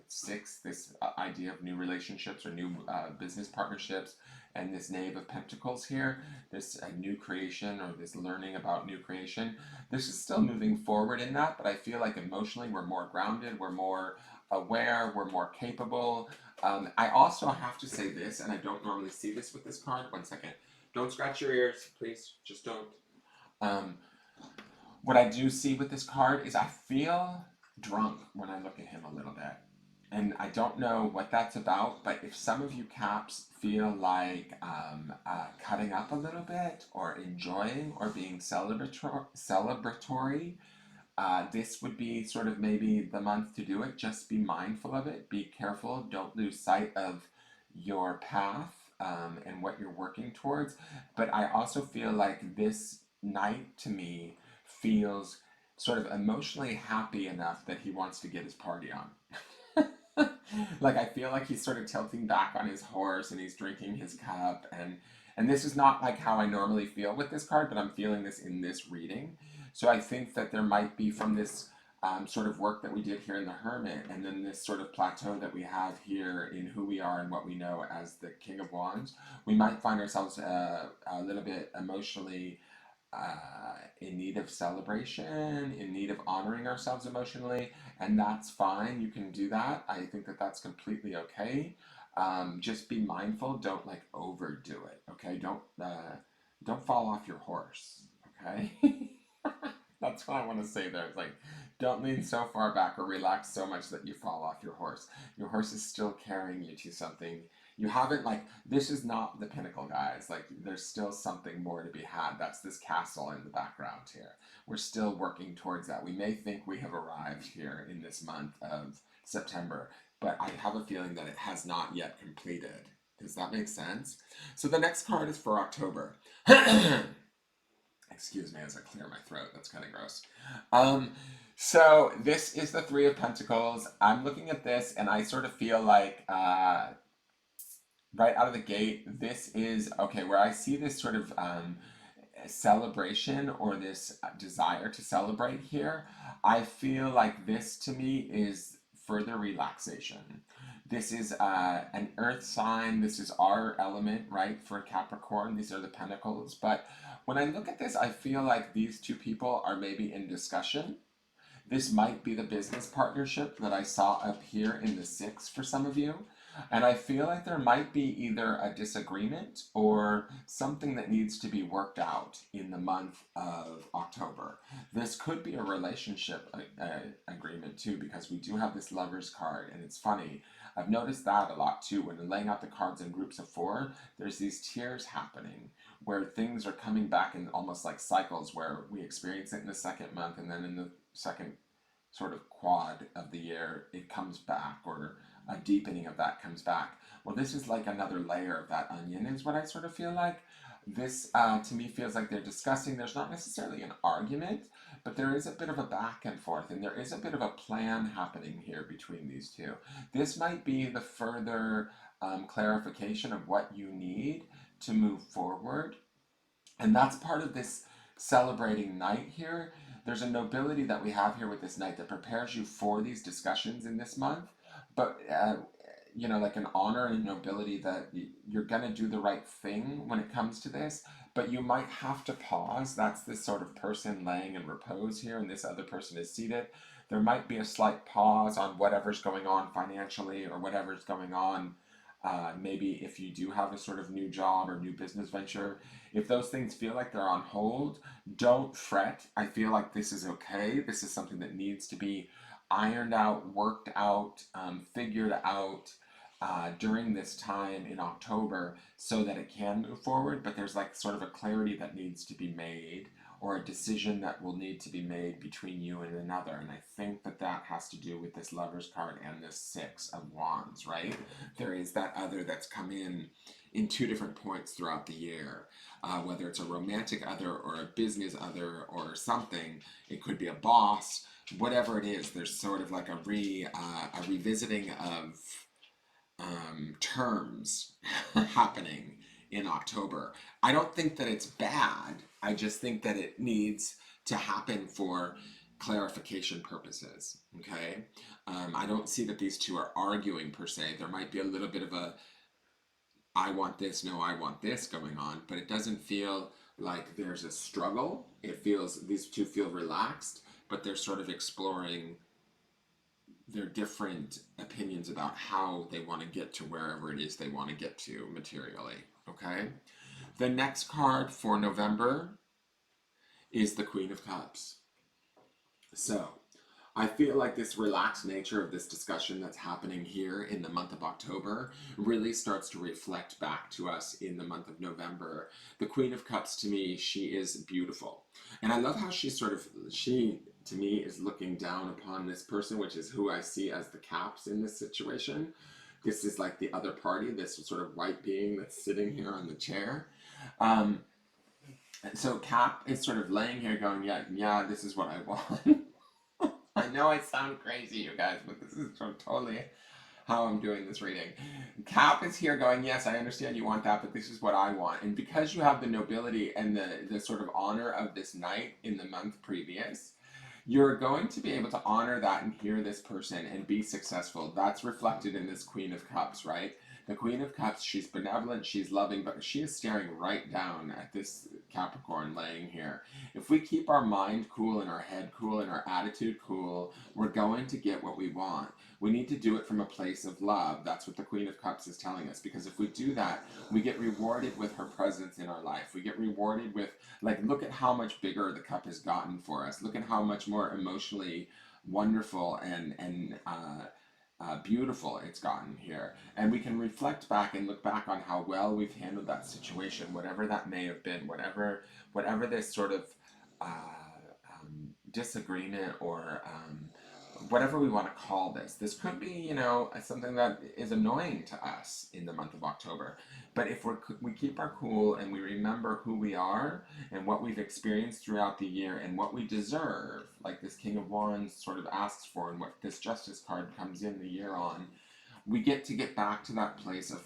sixth, this idea of new relationships or new business partnerships, and this Knave of Pentacles here, this new creation or this learning about new creation. This is still moving forward in that, but I feel like emotionally we're more grounded, we're more aware, we're more capable. I also have to say this, and I don't normally see this with this card. One second. Don't scratch your ears, please. Just don't. What I do see with this card is I feel drunk when I look at him a little bit. And I don't know what that's about, but if some of you caps feel like cutting up a little bit or enjoying or being celebratory, this would be sort of maybe the month to do it. Just be mindful of it. Be careful. Don't lose sight of your path and what you're working towards. But I also feel like this night to me feels sort of emotionally happy enough that he wants to get his party on. Like I feel like he's sort of tilting back on his horse and he's drinking his cup, and this is not like how I normally feel with this card, but I'm feeling this in this reading. So I think that there might be from this sort of work that we did here in the Hermit, and then this sort of plateau that we have here in who we are and what we know as the King of Wands, we might find ourselves a little bit emotionally in need of celebration, in need of honoring ourselves emotionally, and that's fine. You can do that. I think that that's completely okay. Just be mindful. Don't like overdo it. Okay. Don't fall off your horse. Okay. That's what I want to say there. It's like, don't lean so far back or relax so much that you fall off your horse. Your horse is still carrying you to something. You haven't, like, this is not the pinnacle, guys. Like, there's still something more to be had. That's this castle in the background here. We're still working towards that. We may think we have arrived here in this month of September, but I have a feeling that it has not yet completed. Does that make sense? So the next card is for October. Excuse me as I clear my throat. That's kind of gross. So this is the Three of Pentacles. I'm looking at this and I sort of feel like right out of the gate, this is, okay, where I see this sort of celebration or this desire to celebrate here, I feel like this to me is further relaxation. This is an earth sign. This is our element, right, for Capricorn. These are the pentacles. But when I look at this, I feel like these two people are maybe in discussion. This might be the business partnership that I saw up here in the 6 for some of you. And I feel like there might be either a disagreement or something that needs to be worked out in the month of October. This could be a relationship agreement too, because we do have this Lover's card, and it's funny. I've noticed that a lot too. When laying out the cards in groups of four, there's these tiers happening where things are coming back in almost like cycles, where we experience it in the second month, and then in the second sort of quad of the year, it comes back, or a deepening of that comes back. Well, this is like another layer of that onion, is what I sort of feel like. This, to me, feels like they're discussing. There's not necessarily an argument, but there is a bit of a back and forth, and there is a bit of a plan happening here between these two. This might be the further clarification of what you need to move forward, and that's part of this celebrating night here. There's a nobility that we have here with this night that prepares you for these discussions in this month, but you know, like an honor and nobility that you're going to do the right thing when it comes to this, but you might have to pause. That's this sort of person laying in repose here, and this other person is seated. There might be a slight pause on whatever's going on financially, or whatever's going on. Maybe if you do have a sort of new job or new business venture, if those things feel like they're on hold, don't fret. I feel like this is okay. This is something that needs to be ironed out, worked out, figured out during this time in October, so that it can move forward. But there's like sort of a clarity that needs to be made, or a decision that will need to be made between you and another. And I think that that has to do with this Lover's card and this Six of Wands, right? There is that other that's come in two different points throughout the year. Whether it's a romantic other or a business other or something, it could be a boss, whatever it is. There's sort of like a revisiting of terms happening in October. I don't think that it's bad. I just think that it needs to happen for clarification purposes. Okay, I don't see that these two are arguing per se. There might be a little bit of a I want this, no, I want this going on, but it doesn't feel like there's a struggle. It feels, these two feel relaxed, but they're sort of exploring their different opinions about how they want to get to wherever it is they want to get to materially. Okay? The next card for November is the Queen of Cups. So, I feel like this relaxed nature of this discussion that's happening here in the month of October really starts to reflect back to us in the month of November. The Queen of Cups, to me, she is beautiful. And I love how she to me, is looking down upon this person, which is who I see as the Caps in this situation. This is like the other party, this sort of white being that's sitting here on the chair. So Cap is sort of laying here going, yeah, this is what I want. I know I sound crazy, you guys, but this is totally how I'm doing this reading. Cap is here going, yes, I understand you want that, but this is what I want. And because you have the nobility and the sort of honor of this night in the month previous, you're going to be able to honor that and hear this person and be successful. That's reflected in this Queen of Cups, right? The Queen of Cups, she's benevolent, she's loving, but she is staring right down at this Capricorn laying here. If we keep our mind cool and our head cool and our attitude cool, we're going to get what we want. We need to do it from a place of love. That's what the Queen of Cups is telling us. Because if we do that, we get rewarded with her presence in our life. We get rewarded with, like, look at how much bigger the cup has gotten for us. Look at how much more emotionally wonderful and beautiful it's gotten here. And we can reflect back and look back on how well we've handled that situation, whatever that may have been, whatever this sort of disagreement or whatever we want to call this. This could be, you know, something that is annoying to us in the month of October. But if we keep our cool and we remember who we are and what we've experienced throughout the year and what we deserve, like this King of Wands sort of asks for and what this Justice card comes in the year on, we get to get back to that place of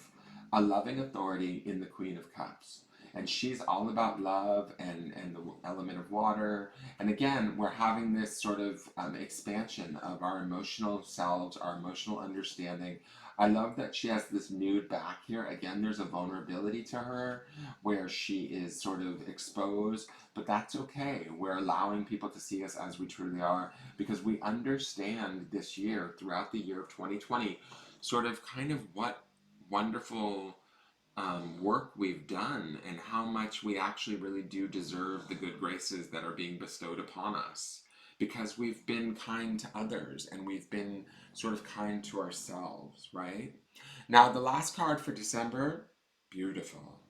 a loving authority in the Queen of Cups. And she's all about love and the element of water. And again, we're having this sort of expansion of our emotional selves, our emotional understanding. I love that she has this nude back here. Again, there's a vulnerability to her where she is sort of exposed, but that's okay. We're allowing people to see us as we truly are because we understand this year, throughout the year of 2020, sort of kind of what wonderful work we've done and how much we actually really do deserve the good graces that are being bestowed upon us because we've been kind to others and we've been sort of kind to ourselves, right? Now, the last card for December, beautiful.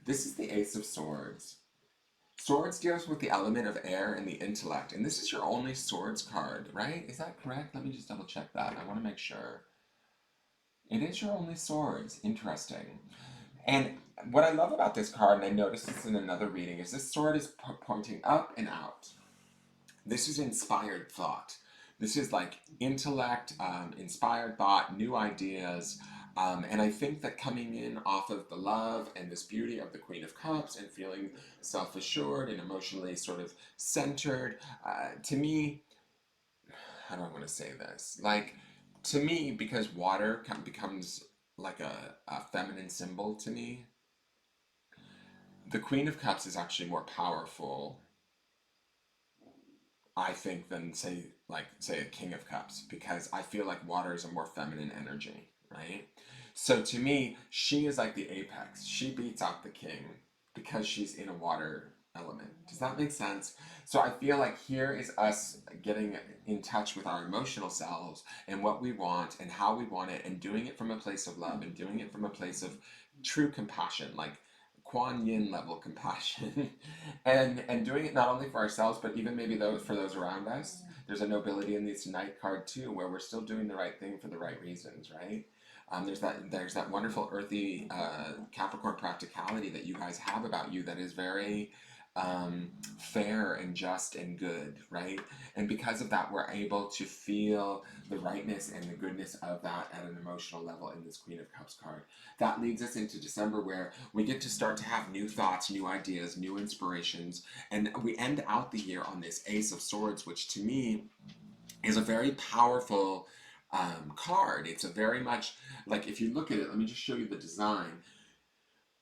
This is the Ace of Swords. Swords deals with the element of air and the intellect, and this is your only swords card, right? Is that correct? Let me just double check that. I want to make sure. It is your only swords. Interesting. And what I love about this card, and I noticed this in another reading, is this sword is pointing up and out. This is inspired thought. This is like intellect, inspired thought, new ideas. And I think that coming in off of the love and this beauty of the Queen of Cups and feeling self assured and emotionally sort of centered, to me, how do I want to say this? Like, to me, because water becomes like a feminine symbol to me, the Queen of Cups is actually more powerful, I think, than say a King of Cups, because I feel like water is a more feminine energy, right? So to me, she is like the apex. She beats out the king because she's in a water element. Does that make sense? So I feel like here is us getting in touch with our emotional selves and what we want and how we want it and doing it from a place of love and doing it from a place of true compassion, like Kuan Yin level compassion, and doing it not only for ourselves but even maybe for those around us. There's a nobility in this Knight card too, where we're still doing the right thing for the right reasons, right? There's that wonderful earthy Capricorn practicality that you guys have about you that is very fair and just and good, right? And because of that, we're able to feel the rightness and the goodness of that at an emotional level in this Queen of Cups card. That leads us into December, where we get to start to have new thoughts, new ideas, new inspirations, and we end out the year on this Ace of Swords, which to me is a very powerful card. It's a very much like, if you look at it, let me just show you the design.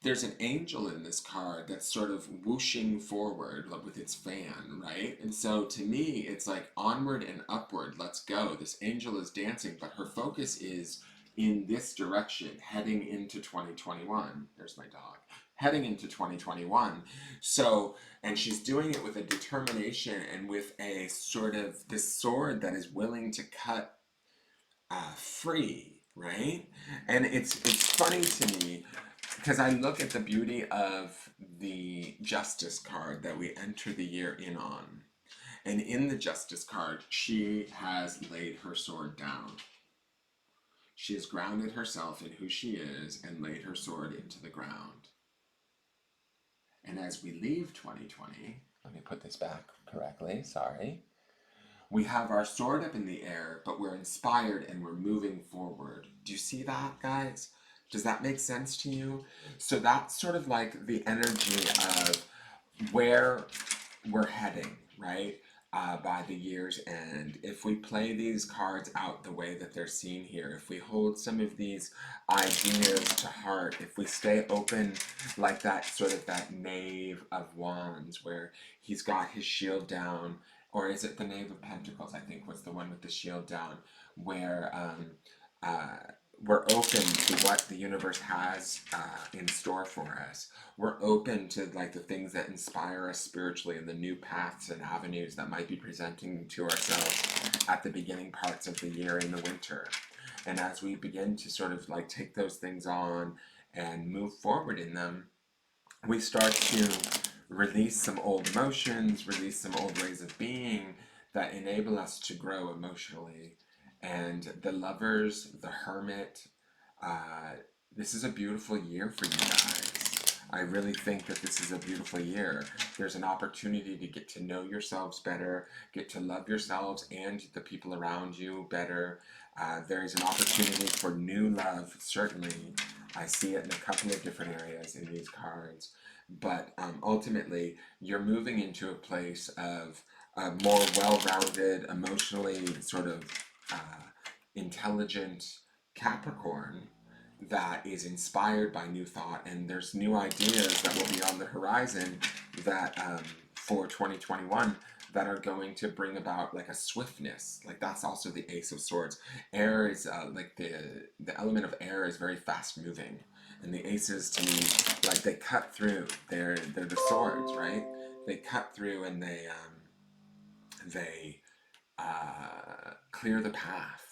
There's an angel in this card that's sort of whooshing forward with its fan, right? And so to me, it's like onward and upward, let's go. This angel is dancing, but her focus is in this direction, heading into 2021. There's my dog. Heading into 2021. So, and she's doing it with a determination and with a sort of this sword that is willing to cut free, right? And it's funny to me because I look at the beauty of the Justice card that we enter the year in on. And in the Justice card, she has laid her sword down. She has grounded herself in who she is and laid her sword into the ground. And as we leave 2020, let me put this back correctly, sorry. We have our sword up in the air, but we're inspired and we're moving forward. Do you see that, guys? Does that make sense to you? So that's sort of like the energy of where we're heading, right? By the year's end. If we play these cards out the way that they're seen here, if we hold some of these ideas to heart, if we stay open like that sort of that Knave of Wands where he's got his shield down, or is it the Knave of Pentacles, I think was the one with the shield down, where we're open to what the universe has in store for us. We're open to like the things that inspire us spiritually and the new paths and avenues that might be presenting to ourselves at the beginning parts of the year in the winter. And as we begin to sort of like take those things on and move forward in them, we start to release some old emotions, release some old ways of being that enable us to grow emotionally. And the Lovers, the Hermit, this is a beautiful year for you guys. I really think that this is a beautiful year. There's an opportunity to get to know yourselves better, get to love yourselves and the people around you better. There is an opportunity for new love, certainly. I see it in a couple of different areas in these cards. But ultimately, you're moving into a place of a more well-rounded, emotionally sort of intelligent Capricorn that is inspired by new thought, and there's new ideas that will be on the horizon that for 2021 that are going to bring about like a swiftness. Like that's also the Ace of Swords. Air is like the element of air is very fast moving, and the aces to me, like they cut through. They're the swords, right? They cut through and they clear the path.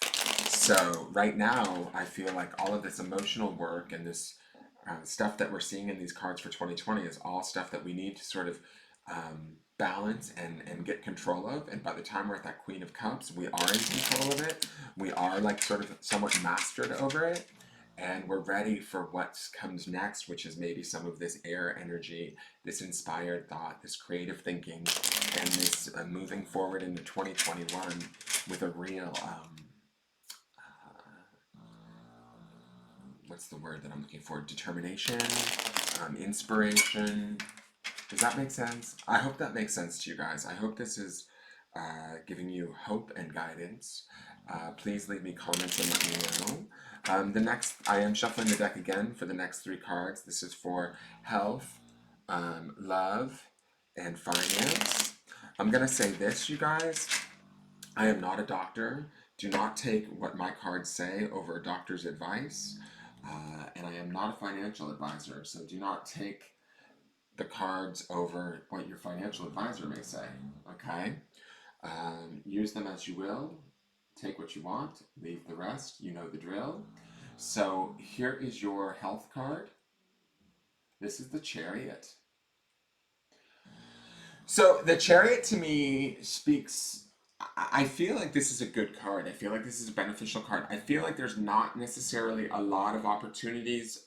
So right now, I feel like all of this emotional work and this stuff that we're seeing in these cards for 2020 is all stuff that we need to sort of balance and get control of. And by the time we're at that Queen of Cups, we are in control of it. We are like sort of somewhat mastered over it. And we're ready for what comes next, which is maybe some of this air energy, this inspired thought, this creative thinking, and this moving forward into 2021 with a real, what's the word that I'm looking for? Determination, inspiration. Does that make sense? I hope that makes sense to you guys. I hope this is giving you hope and guidance. Please leave me comments and let me know. The next, I am shuffling the deck again for the next 3 cards. This is for health, love, and finance. I'm going to say this, you guys. I am not a doctor. Do not take what my cards say over a doctor's advice. And I am not a financial advisor, so do not take the cards over what your financial advisor may say, okay? Use them as you will. Take what you want, leave the rest, you know the drill. So here is your health card. This is the Chariot. So the Chariot to me speaks, I feel like this is a good card. I feel like this is a beneficial card. I feel like there's not necessarily a lot of opportunities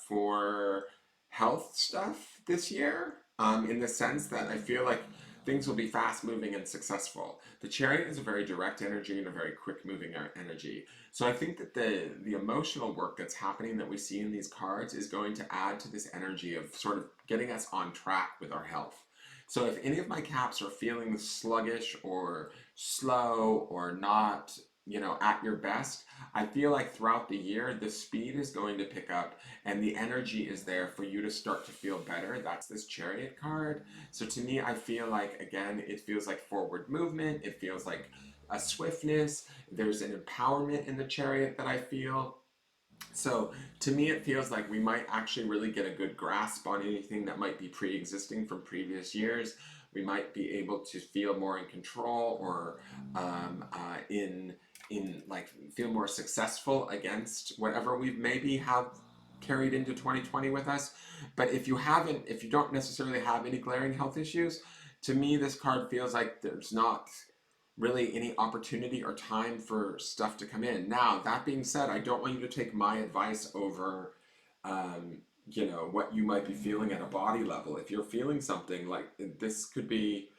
for health stuff this year, in the sense that I feel like things will be fast moving and successful. The Chariot is a very direct energy and a very quick moving energy. So I think that the emotional work that's happening that we see in these cards is going to add to this energy of sort of getting us on track with our health. So if any of my caps are feeling sluggish or slow or not, at your best, I feel like throughout the year, the speed is going to pick up and the energy is there for you to start to feel better. That's this Chariot card. So to me, I feel like, again, it feels like forward movement. It feels like a swiftness. There's an empowerment in the Chariot that I feel. So to me, it feels like we might actually really get a good grasp on anything that might be pre-existing from previous years. We might be able to feel more in control or in like feel more successful against whatever we maybe have carried into 2020 with us. But if you don't necessarily have any glaring health issues, to me this card feels like there's not really any opportunity or time for stuff to come in. Now, that being said, I don't want you to take my advice over, what you might be feeling at a body level. If you're feeling something like this could be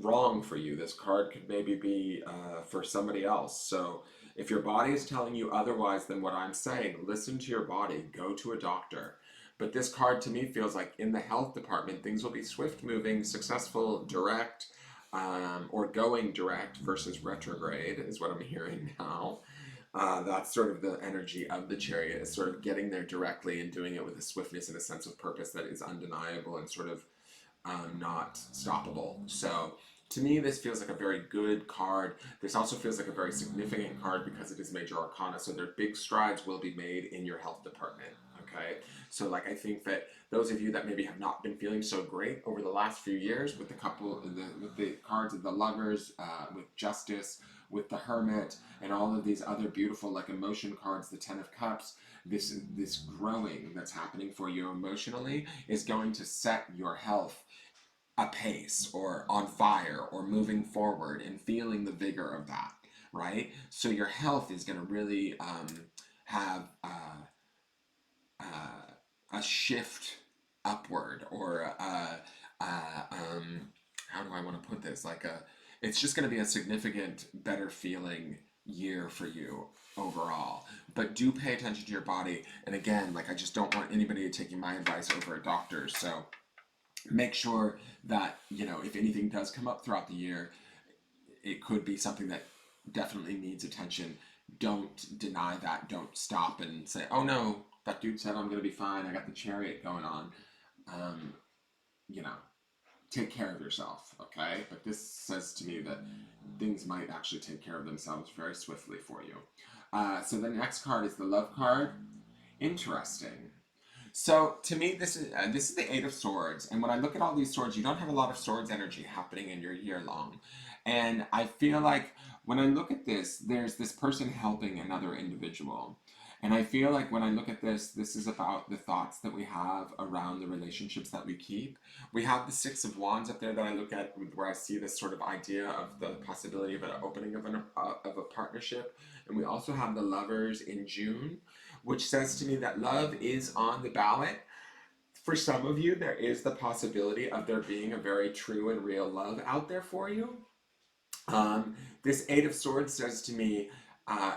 wrong for you, this card could maybe be for somebody else. So if your body is telling you otherwise than what I'm saying, listen to your body, go to a doctor. But this card to me feels like in the health department, things will be swift moving, successful, direct, or going direct versus retrograde is what I'm hearing now. That's sort of the energy of the Chariot, is sort of getting there directly and doing it with a swiftness and a sense of purpose that is undeniable and sort of not stoppable. So to me, this feels like a very good card. This also feels like a very significant card because it is major arcana. So their big strides will be made in your health department. Okay, so like I think that those of you that maybe have not been feeling so great over the last few years with with the cards of the Lovers, with Justice, with the Hermit, and all of these other beautiful like emotion cards, the Ten of Cups, this growing that's happening for you emotionally is going to set your health apace or on fire or moving forward and feeling the vigor of that, right? So your health is going to really have a shift upward or how do I want to put this? It's just going to be a significant, better feeling year for you overall. But do pay attention to your body. And again, like I just don't want anybody taking my advice over a doctor's. So make sure that, if anything does come up throughout the year, it could be something that definitely needs attention. Don't deny that. Don't stop and say, oh no, that dude said I'm going to be fine. I got the Chariot going on. Um, you know, take care of yourself, okay? But this says to me that things might actually take care of themselves very swiftly for you. So the next card is the love card. Interesting. So to me, this is the Eight of Swords, and when I look at all these swords, you don't have a lot of swords energy happening in your year long, and I feel like when I look at this, there's this person helping another individual, and I feel like when I look at this, this is about the thoughts that we have around the relationships that we keep. We have the Six of Wands up there that I look at, where I see this sort of idea of the possibility of an opening of a partnership, and we also have the Lovers in June, which says to me that love is on the ballot. For some of you, there is the possibility of there being a very true and real love out there for you. This Eight of Swords says to me,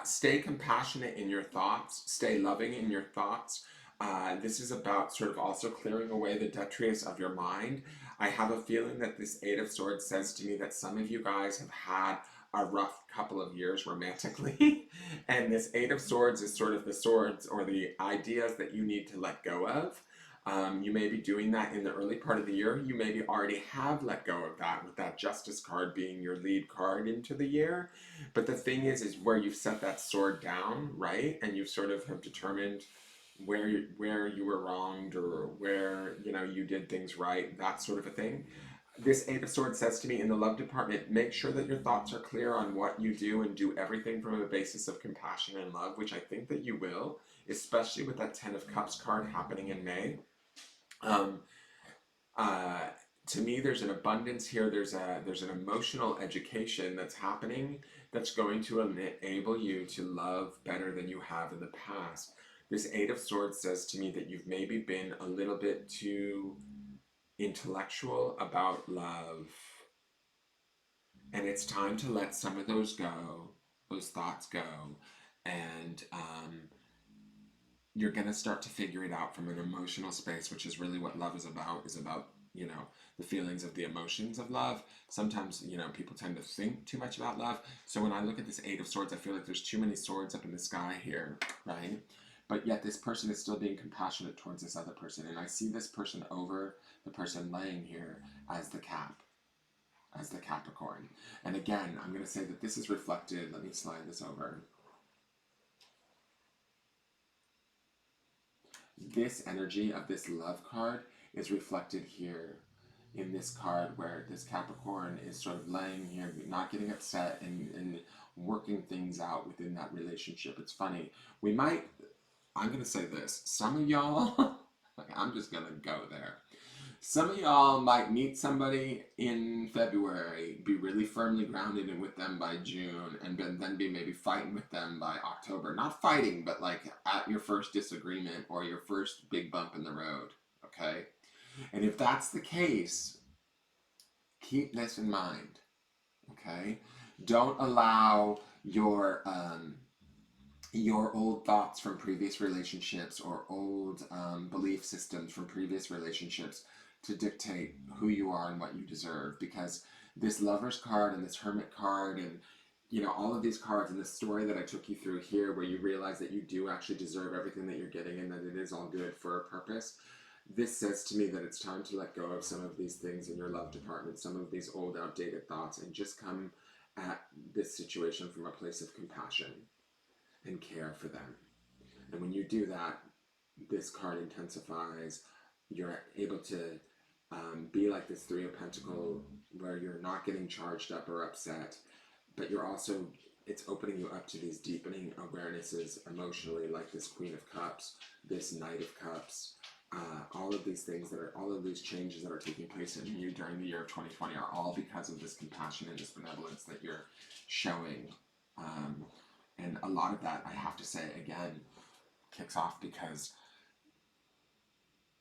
stay compassionate in your thoughts, stay loving in your thoughts. This is about sort of also clearing away the detritus of your mind. I have a feeling that this Eight of Swords says to me that some of you guys have had a rough couple of years romantically. And this Eight of Swords is sort of the swords or the ideas that you need to let go of. You may be doing that in the early part of the year. You maybe already have let go of that, with that Justice card being your lead card into the year. But the thing is where you've set that sword down, right? And you sort of have determined where you were wronged, or where, you know, you did things right, that sort of a thing. This Eight of Swords says to me in the love department, make sure that your thoughts are clear on what you do, and do everything from a basis of compassion and love, which I think that you will, especially with that Ten of Cups card happening in May. Um, to me, there's an abundance here. There's an emotional education that's happening that's going to enable you to love better than you have in the past. This Eight of Swords says to me that you've maybe been a little bit too intellectual about love, and it's time to let some of those go, those thoughts go, and you're gonna start to figure it out from an emotional space, which is really what love is about, you know, the feelings of the emotions of love. Sometimes, you know, people tend to think too much about love. So when I look at this Eight of Swords, I feel like there's too many swords up in the sky here, right? But yet this person is still being compassionate towards this other person, and I see this person over the person laying here as the as the Capricorn. And again, I'm going to say that this is reflected. Let me slide this over. This energy of this love card is reflected here in this card, where this Capricorn is sort of laying here, not getting upset, and working things out within that relationship. It's funny. I'm going to say this. Some of y'all, I'm just going to go there. Some of y'all might meet somebody in February, be really firmly grounded in with them by June, and then be maybe fighting with them by October. Not fighting, but like at your first disagreement or your first big bump in the road, okay? And if that's the case, keep this in mind, okay? Don't allow your old thoughts from previous relationships, or old belief systems from previous relationships, to dictate who you are and what you deserve. Because this Lover's card and this Hermit card, and, you know, all of these cards, and the story that I took you through here, where you realize that you do actually deserve everything that you're getting, and that it is all good for a purpose, this says to me that it's time to let go of some of these things in your love department, some of these old outdated thoughts, and just come at this situation from a place of compassion and care for them. And when you do that, this card intensifies. You're able to be like this Three of Pentacles, where you're not getting charged up or upset, but you're also, it's opening you up to these deepening awarenesses emotionally, like this Queen of Cups, this Knight of Cups. All of these things all of these changes that are taking place in you during the year of 2020 are all because of this compassion and this benevolence that you're showing. And a lot of that, I have to say again, kicks off because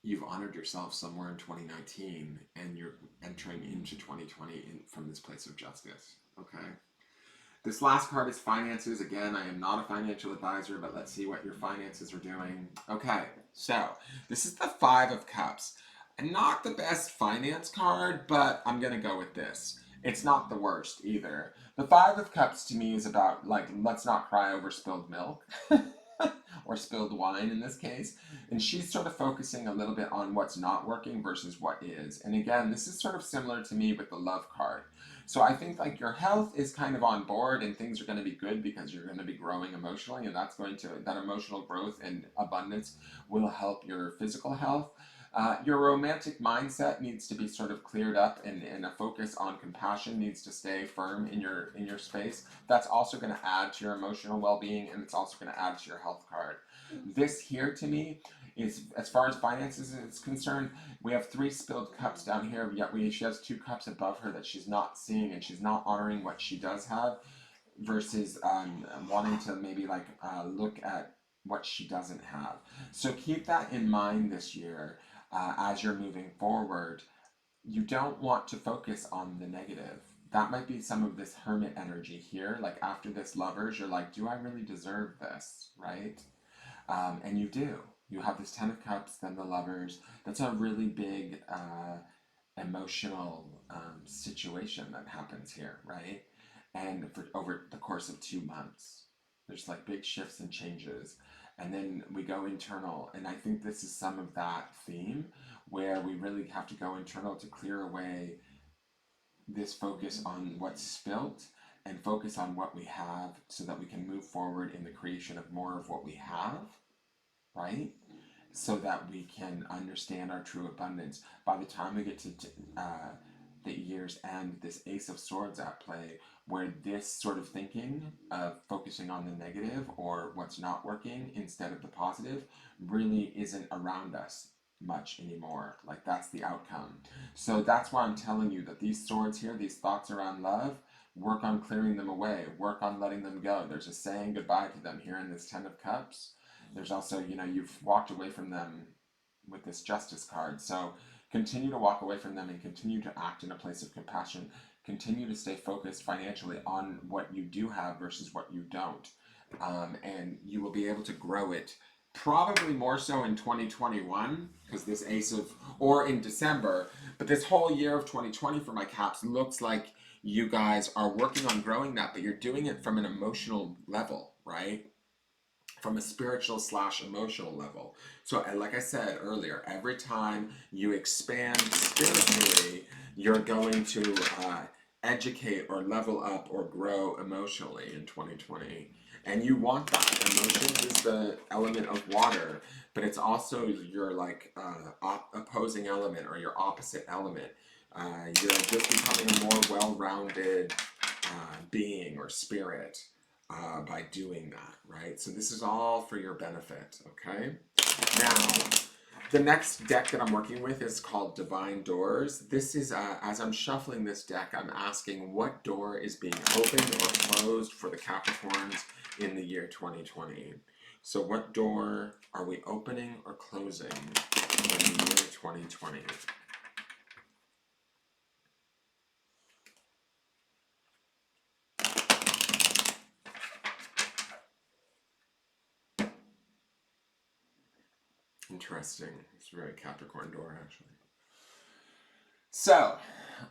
you've honored yourself somewhere in 2019, and you're entering into 2020 from this place of justice, okay? This last card is finances. Again, I am not a financial advisor, but let's see what your finances are doing. Okay, so this is the Five of Cups. Not the best finance card, but I'm going to go with this. It's not the worst either. The Five of Cups to me is about, like, let's not cry over spilled milk. or spilled wine in this case. And she's sort of focusing a little bit on what's not working versus what is. And again, this is sort of similar to me with the love card. So I think like your health is kind of on board and things are going to be good because you're going to be growing emotionally, and that emotional growth and abundance will help your physical health. Your romantic mindset needs to be sort of cleared up, and a focus on compassion needs to stay firm in your space. That's also going to add to your emotional well-being, and it's also going to add to your health card. This here to me is, as far as finances is concerned, we have 3 spilled cups down here, yet she has 2 cups above her that she's not seeing, and she's not honoring what she does have versus wanting to maybe like look at what she doesn't have. So keep that in mind this year. As you're moving forward, you don't want to focus on the negative. That might be some of this hermit energy here. Like after this lovers, you're like, do I really deserve this, right? And you do. You have this 10 of cups, then the lovers. That's a really big emotional situation that happens here, right? And for over the course of 2 months, there's like big shifts and changes. And then we go internal, and I think this is some of that theme where we really have to go internal to clear away this focus on what's spilt and focus on what we have so that we can move forward in the creation of more of what we have, right? So that we can understand our true abundance. By the time we get to the year's end, this Ace of Swords at play, where this sort of thinking of focusing on the negative or what's not working instead of the positive really isn't around us much anymore. Like that's the outcome. So that's why I'm telling you that these swords here, these thoughts around love, work on clearing them away, work on letting them go. There's a saying goodbye to them here in this 10 of Cups. There's also, you've walked away from them with this Justice card. So continue to walk away from them and continue to act in a place of compassion. Continue to stay focused financially on what you do have versus what you don't. And you will be able to grow it probably more so in 2021 because this or in December, but this whole year of 2020 for my caps looks like you guys are working on growing that, but you're doing it from an emotional level, right? From a spiritual / emotional level. So like I said earlier, every time you expand spiritually, you're going to educate or level up or grow emotionally in 2020. And you want that. Emotion is the element of water, but it's also your like opposing element or your opposite element. You're just becoming a more well-rounded being or spirit by doing that, right? So this is all for your benefit, okay? Now, the next deck that I'm working with is called Divine Doors. This is, as I'm shuffling this deck, I'm asking what door is being opened or closed for the Capricorns in the year 2020. So what door are we opening or closing in the year 2020? Interesting. It's a very Capricorn door, actually. So,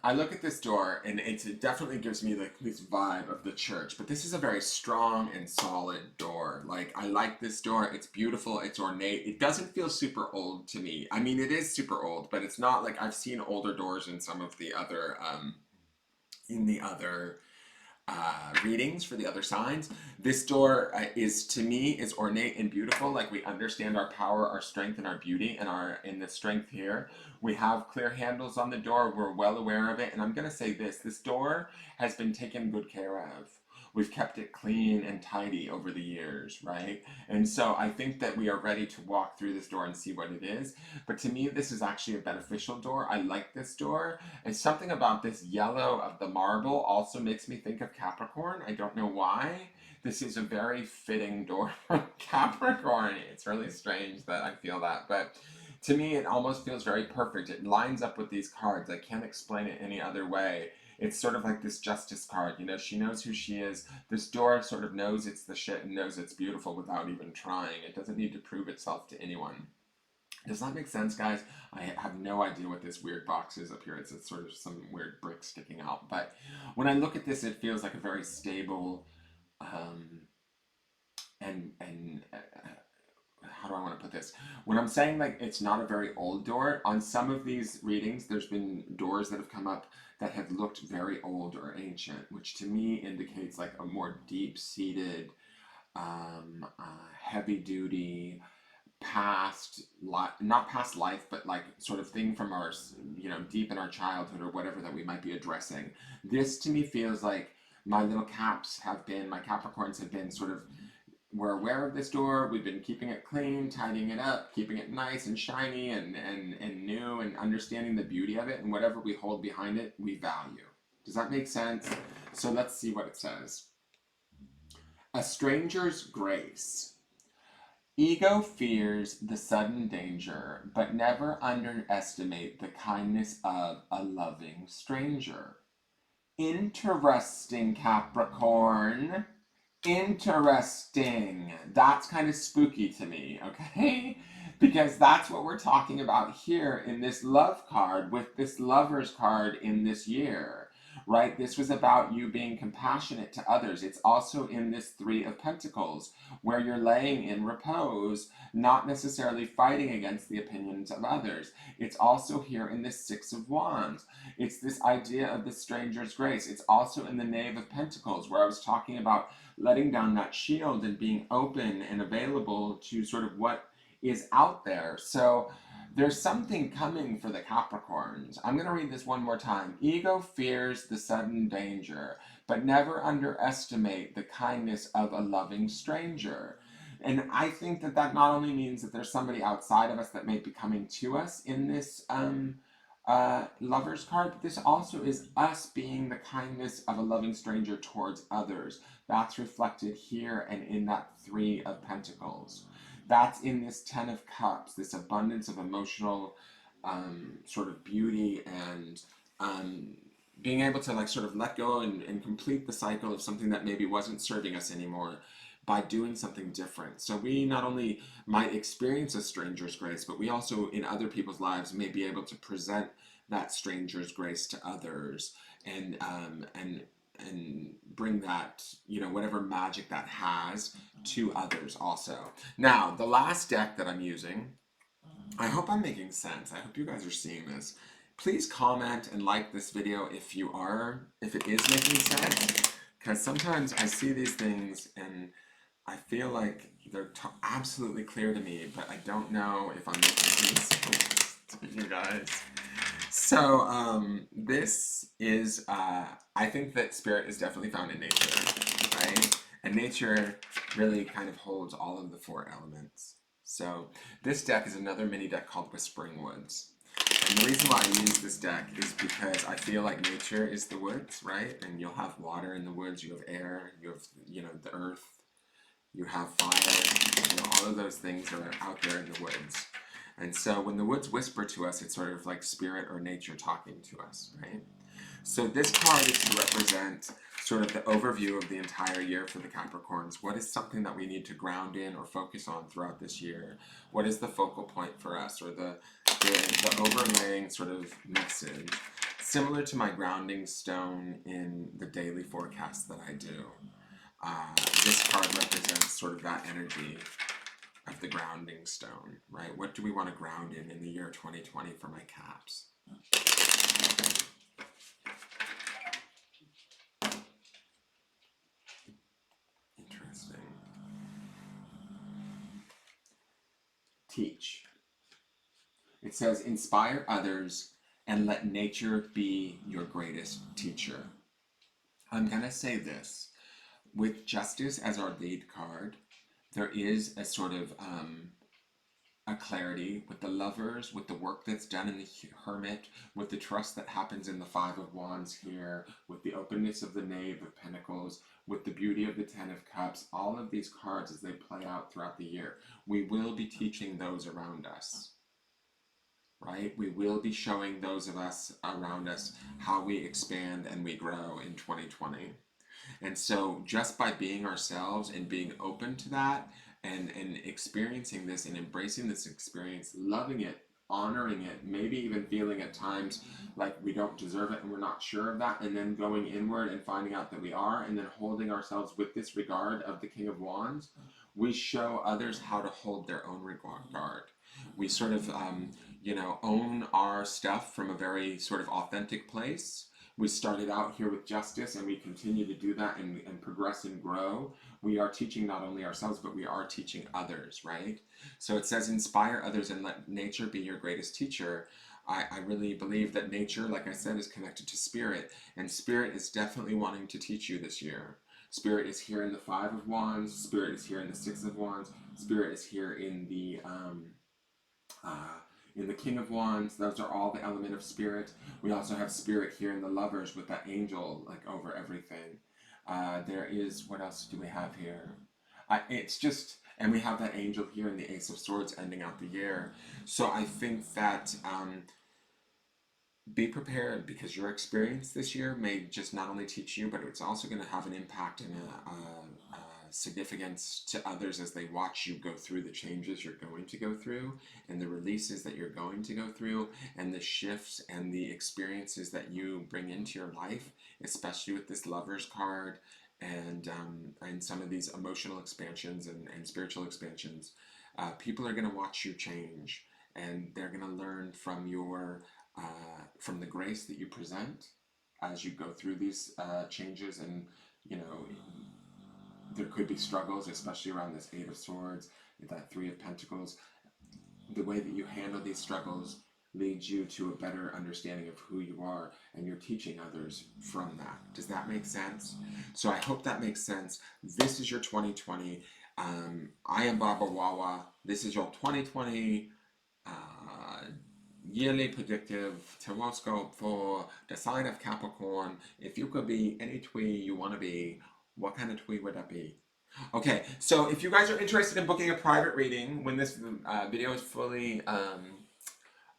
I look at this door, and it definitely gives me like this vibe of the church, but this is a very strong and solid door. Like, I like this door. It's beautiful. It's ornate. It doesn't feel super old to me. I mean, it is super old, but it's not like I've seen older doors in some of the other, readings for the other signs. This door is, to me, is ornate and beautiful. Like we understand our power, our strength, and our beauty, and in the strength here. We have clear handles on the door. We're well aware of it. And I'm going to say this door has been taken good care of. We've kept it clean and tidy over the years, right? And so I think that we are ready to walk through this door and see what it is. But to me, this is actually a beneficial door. I like this door. And something about this yellow of the marble also makes me think of Capricorn. I don't know why. This is a very fitting door for Capricorn. It's really strange that I feel that. But to me, it almost feels very perfect. It lines up with these cards. I can't explain it any other way. It's sort of like this Justice card, she knows who she is. This door sort of knows it's the shit and knows it's beautiful without even trying. It doesn't need to prove itself to anyone. Does that make sense, guys? I have no idea what this weird box is up here. It's sort of some weird brick sticking out. But when I look at this, it feels like a very stable and how do I want to put this? When I'm saying like it's not a very old door, on some of these readings, there's been doors that have come up that have looked very old or ancient, which to me indicates like a more deep-seated, heavy-duty, past life, not past life, but like sort of thing from our, deep in our childhood or whatever that we might be addressing. This to me feels like my little my Capricorns have been sort of, we're aware of this door, we've been keeping it clean, tidying it up, keeping it nice and shiny and new, and understanding the beauty of it, and whatever we hold behind it, we value. Does that make sense? So let's see what it says. A stranger's grace. Ego fears the sudden danger, but never underestimate the kindness of a loving stranger. Interesting, Capricorn. Interesting. That's kind of spooky to me, okay? Because that's what we're talking about here in this love card with this lover's card in this year, right? This was about you being compassionate to others. It's also in this Three of Pentacles where you're laying in repose, not necessarily fighting against the opinions of others. It's also here in this Six of Wands. It's this idea of the stranger's grace. It's also in the Knave of Pentacles where I was talking about letting down that shield and being open and available to sort of what is out there. So there's something coming for the Capricorns. I'm going to read this one more time. Ego fears the sudden danger, but never underestimate the kindness of a loving stranger. And I think that that not only means that there's somebody outside of us that may be coming to us in this lover's card, but this also is us being the kindness of a loving stranger towards others. That's reflected here and in that Three of Pentacles. That's in this Ten of Cups, this abundance of emotional sort of beauty and being able to like sort of let go and complete the cycle of something that maybe wasn't serving us anymore by doing something different. So we not only might experience a stranger's grace, but we also in other people's lives may be able to present that stranger's grace to others and bring that, whatever magic that has to others also. Now, the last deck that I'm using, I hope I'm making sense. I hope you guys are seeing this. Please comment and like this video if it is making sense, because sometimes I see these things and I feel like they're absolutely clear to me, but I don't know if I'm making sense to you guys. So this is, I think that spirit is definitely found in nature, right? And nature really kind of holds all of the four elements. So this deck is another mini deck called Whispering Woods. And the reason why I use this deck is because I feel like nature is the woods, right? And you'll have water in the woods, you have air, you have, the earth, you have fire, all of those things are out there in the woods. And so when the woods whisper to us, it's sort of like spirit or nature talking to us, right? So this card is to represent sort of the overview of the entire year for the Capricorns. What is something that we need to ground in or focus on throughout this year? What is the focal point for us, or the overlaying sort of message? Similar to my grounding stone in the daily forecast that I do. This card represents sort of that energy of the grounding stone, right? What do we want to ground in the year 2020 for my Caps? Interesting. Teach. It says, inspire others and let nature be your greatest teacher. I'm going to say this. With Justice as our lead card, there is a sort of a clarity with the Lovers, with the work that's done in the Hermit, with the trust that happens in the Five of Wands here, with the openness of the Knave of Pentacles, with the beauty of the Ten of Cups, all of these cards as they play out throughout the year. We will be teaching those around us, right? We will be showing those of us around us how we expand and we grow in 2020. And so just by being ourselves and being open to that and experiencing this and embracing this experience, loving it honoring it, maybe even feeling at times like we don't deserve it and we're not sure of that, and then going inward and finding out that we are, and then holding ourselves with this regard of the King of Wands, we show others how to hold their own regard. We sort of, own our stuff from a very sort of authentic place. We started out here with justice and we continue to do that and progress and grow. We are teaching not only ourselves, but we are teaching others, right? So it says, inspire others and let nature be your greatest teacher. I really believe that nature, like I said, is connected to spirit, and spirit is definitely wanting to teach you this year. Spirit is here in the Five of Wands, spirit is here in the Six of Wands, spirit is here in the King of Wands. Those are all the element of spirit. We also have spirit here in the Lovers with that angel like over everything. There is, what else do we have here? It's just, and we have that angel here in the Ace of Swords ending out the year. So I think that be prepared, because your experience this year may just not only teach you, but it's also going to have an impact and a significance to others as they watch you go through the changes you're going to go through, and the releases that you're going to go through, and the shifts and the experiences that you bring into your life, especially with this Lovers card and some of these emotional expansions and spiritual expansions. People are going to watch you change, and they're going to learn from from the grace that you present as you go through these changes. And there could be struggles, especially around this Eight of Swords, that Three of Pentacles. The way that you handle these struggles leads you to a better understanding of who you are, and you're teaching others from that. Does that make sense? So I hope that makes sense. This is your 2020. I am Baba Wawa. This is your 2020 yearly predictive tarotoscope for the sign of Capricorn. If you could be any twee you want to be, what kind of twee would that be? Okay, so if you guys are interested in booking a private reading when this video is fully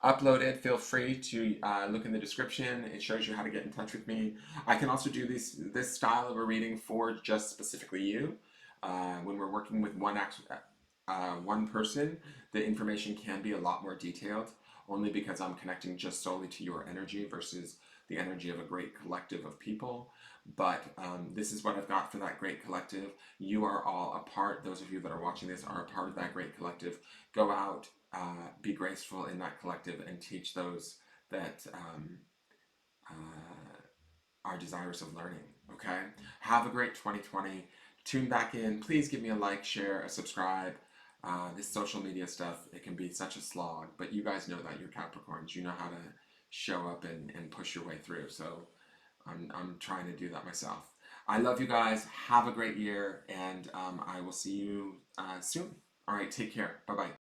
uploaded, feel free to look in the description. It shows you how to get in touch with me. I can also do this style of a reading for just specifically you. When we're working with one person, the information can be a lot more detailed, only because I'm connecting just solely to your energy versus the energy of a great collective of people. But this is what I've got for that great collective. You are all a part, those of you that are watching this are a part of that great collective. Go out, be graceful in that collective, and teach those that are desirous of learning, okay? Have a great 2020. Tune back in. Please give me a like, share, a subscribe. This social media stuff, it can be such a slog, but you guys know that, you're Capricorns. You know how to show up and push your way through. So I'm trying to do that myself. I love you guys. Have a great year, and I will see you soon. All right, take care. Bye-bye.